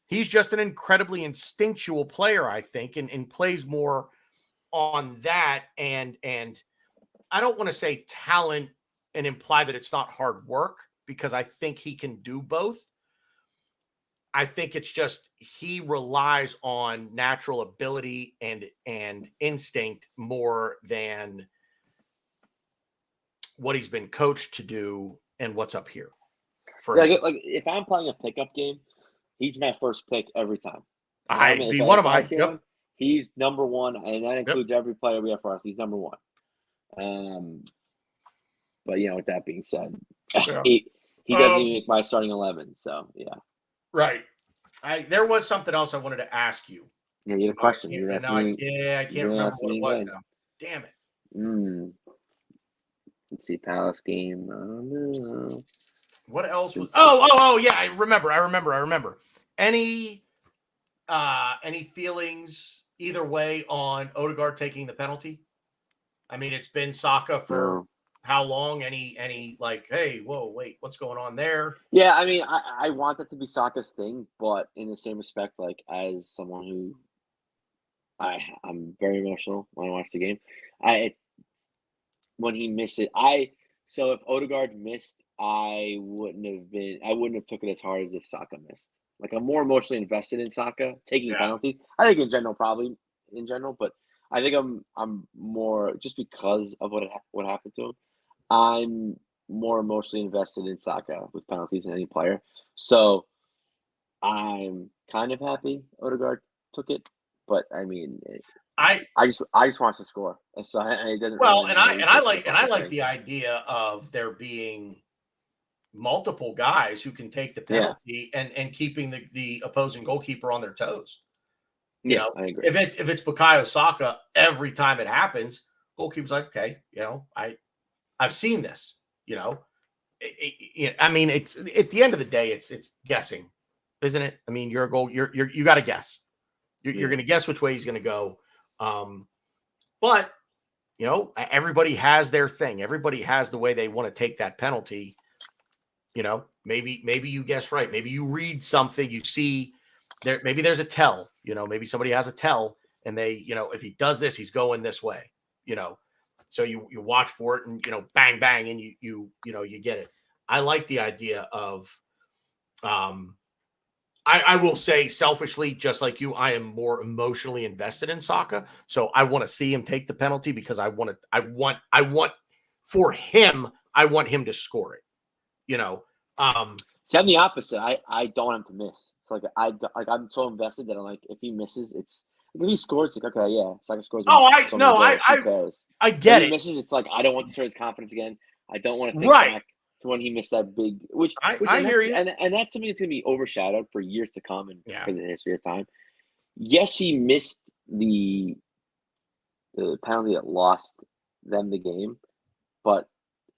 He's just an incredibly instinctual player, I think, and plays more on that. And I don't want to say talent and imply that it's not hard work, because I think he can do both. I think it's just he relies on natural ability and instinct more than what he's been coached to do and what's up here. Like if I'm playing a pickup game, he's my first pick every time. He's number one, and that includes every player we have for us. He's number one. But with that being said, he doesn't even make my starting 11. So yeah. Right. There was something else I wanted to ask you. Yeah, you had a question. I can't remember what it was now. Damn it. Let's see, Palace game. What else was? Oh, yeah. I remember. Any feelings either way on Ødegaard taking the penalty? I mean, it's been Saka for how long? Any like, hey, whoa, wait, what's going on there? Yeah, I mean, I want that to be Saka's thing, but in the same respect, like as someone who I'm very emotional when I watch the game. When he missed it, so if Ødegaard missed, I wouldn't have took it as hard as if Saka missed. Like, I'm more emotionally invested in Saka taking a penalty. I think in general, but I think I'm more, just because of what happened to him, I'm more emotionally invested in Saka with penalties than any player. So I'm kind of happy Ødegaard took it, but I mean, I just want to score. So it doesn't. Well, I like the idea of there being multiple guys who can take the penalty and keeping the opposing goalkeeper on their toes. I agree. If it's Bukayo Saka, every time it happens, goalkeeper's like, okay, I've seen this. I mean, it's at the end of the day, it's guessing, isn't it? I mean, you're a goal. You got to guess. You're going to guess which way he's going to go. But everybody has their thing. Everybody has the way they want to take that penalty. Maybe you guess right. Maybe you read something, you see there, maybe there's a tell, maybe somebody has a tell and they, if he does this, he's going this way, so you watch for it and, bang, bang. And you get it. I like the idea of, I will say selfishly, just like you, I am more emotionally invested in Saka. So I want to see him take the penalty because I want for him, I want him to score it, See, I'm the opposite. I don't want him to miss. So I'm so invested that I'm like, if he misses, if he scores, it's like, okay, yeah, Saka scores. I get it. If he misses, it's like, I don't want to start his confidence again. I don't want to think back to when he missed that big, I hear you. And that's something that's going to be overshadowed for years to come and for the history of time. Yes, he missed the penalty that lost them the game, but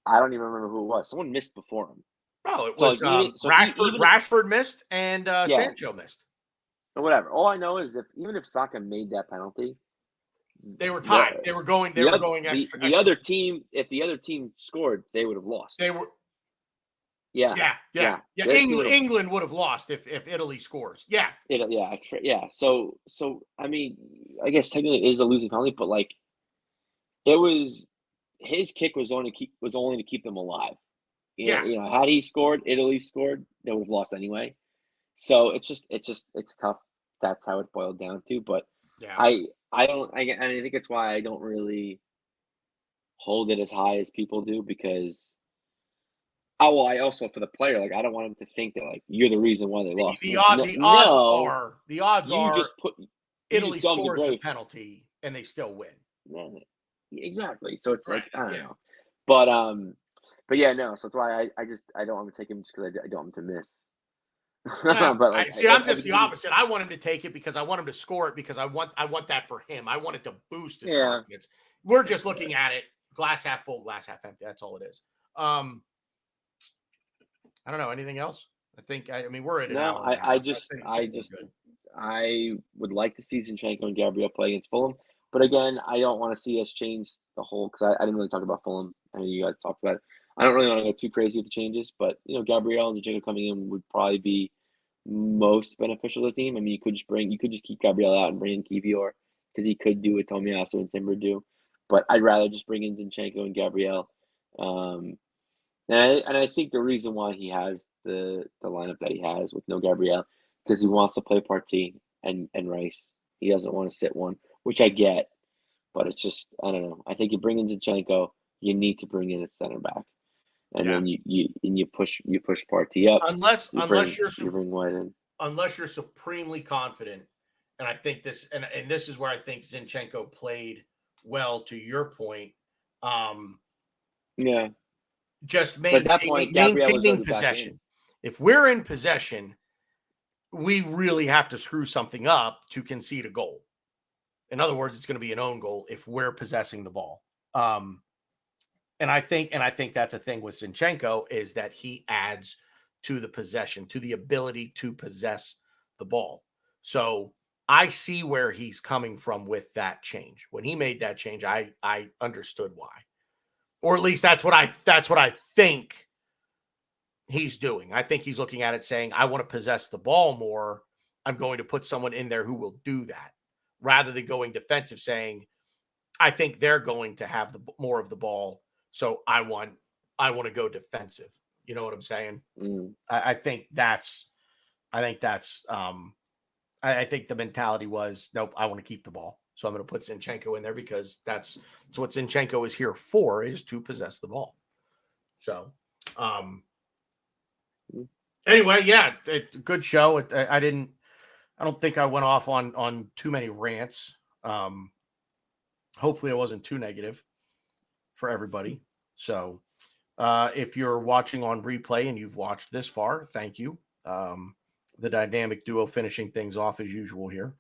I don't even remember who it was. Someone missed before him. Oh, it was Rashford missed and Sancho missed. Or whatever. All I know is even if Saka made that penalty, they were tied. They were going extra. The other team, if the other team scored, they would have lost. They were. Yeah. England would have lost if Italy scores. Yeah. So I mean, I guess technically it is a losing penalty, but like, it was his kick was only to keep them alive. Had he scored, Italy scored, they would have lost anyway. So it's tough. That's how it boiled down to. But I think it's why I don't really hold it as high as people do, because I also, for the player, like, I don't want him to think that like you're the reason why they lost. The odds are just Italy scores the penalty and they still win. Yeah, exactly. So it's like, I don't know. But But yeah, no. So that's why I don't want to take him just because I don't want him to miss. Yeah, But like, I'm just the opposite. I want him to take it because I want him to score it because I want that for him. I want it to boost his confidence. We're just looking at it glass half full, glass half empty. That's all it is. I don't know. Anything else? I mean, we're at an hour. I would like to see Zinchenko and Gabriel play against Fulham, but again, I don't want to see us change the whole because I didn't really talk about Fulham. I mean, you guys talked about it. I don't really want to go too crazy with the changes, but Gabriel and Zinchenko coming in would probably be most beneficial to the team. I mean, you could just keep Gabriel out and bring in Kivior because he could do what Tomiyasu and Timber do, but I'd rather just bring in Zinchenko and Gabriel. And I think the reason why he has the lineup that he has with no Gabriel because he wants to play Partey and Rice. He doesn't want to sit one, which I get, but it's just I don't know. I think you bring in Zinchenko, you need to bring in a center back, and then you push Partey up unless you bring White in. Unless you're supremely confident, and I think this and this is where I think Zinchenko played well. To your point, yeah. Just maintaining possession. If we're in possession, we really have to screw something up to concede a goal. In other words, it's going to be an own goal if we're possessing the ball. And I think that's a thing with Zinchenko is that he adds to the possession, to the ability to possess the ball. So I see where he's coming from with that change. When he made that change, I understood why. Or at least that's what I think he's doing. I think he's looking at it saying, I want to possess the ball more. I'm going to put someone in there who will do that rather than going defensive saying, I think they're going to have more of the ball. So I want to go defensive. You know what I'm saying? I think the mentality was, nope, I want to keep the ball. So I'm going to put Zinchenko in there because that's what Zinchenko is here for, is to possess the ball. So, anyway, yeah, it's a good show. I don't think I went off on too many rants. Hopefully I wasn't too negative for everybody. So, if you're watching on replay and you've watched this far, thank you. The dynamic duo finishing things off as usual here.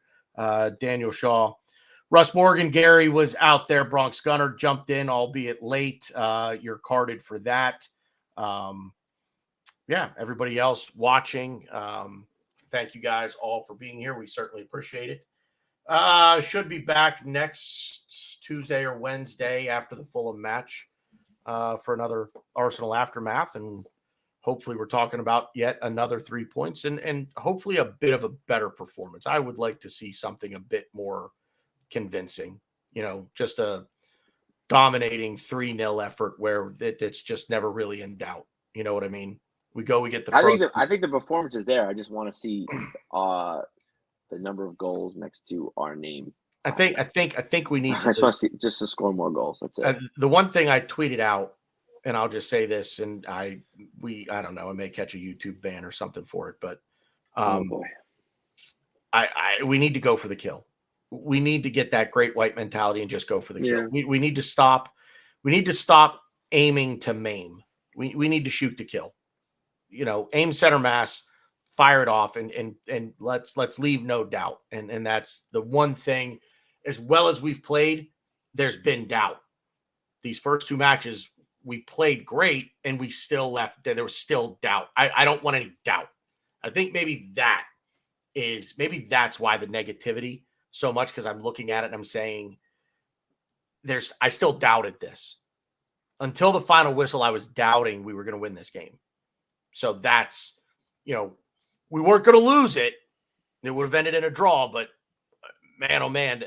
Daniel Shaw. Russ Morgan, Gary was out there. Bronx Gunner jumped in, albeit late. You're carded for that. Yeah, everybody else watching, thank you guys all for being here. We certainly appreciate it. Should be back next Tuesday or Wednesday after the Fulham match for another Arsenal Aftermath. And hopefully we're talking about yet another 3 points and hopefully a bit of a better performance. I would like to see something a bit more convincing, just a dominating 3-0 effort where it's just never really in doubt. You know what I mean? We get the. I think the performance is there. I just want to see the number of goals next to our name. I think we need. I just want to see just to score more goals. That's it. The one thing I tweeted out, and I'll just say this, and I don't know, I may catch a YouTube ban or something for it, but we need to go for the kill. We need to get that great white mentality and just go for the kill. We need to stop. We need to stop aiming to maim. We need to shoot to kill. Aim center mass, fire it off, and let's leave no doubt. And that's the one thing. As well as we've played, there's been doubt. These first 2 matches, we played great, and we still left. There was still doubt. I don't want any doubt. I think maybe that's why the negativity so much, because I'm looking at it and I'm saying I still doubted this. Until the final whistle, I was doubting we were going to win this game. So that's, we weren't going to lose it. It would have ended in a draw, but man, oh man,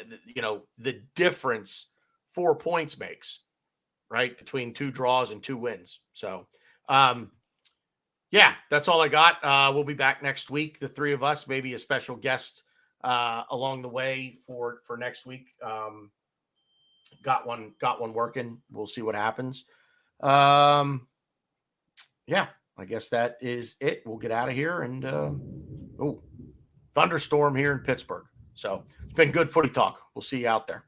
the difference 4 points makes, right? Between 2 draws and 2 wins. So, yeah, that's all I got. We'll be back next week. The 3 of us, maybe a special guest along the way for next week. Got one working. We'll see what happens. Yeah, I guess that is it. We'll get out of here and thunderstorm here in Pittsburgh. So it's been good footy talk. We'll see you out there.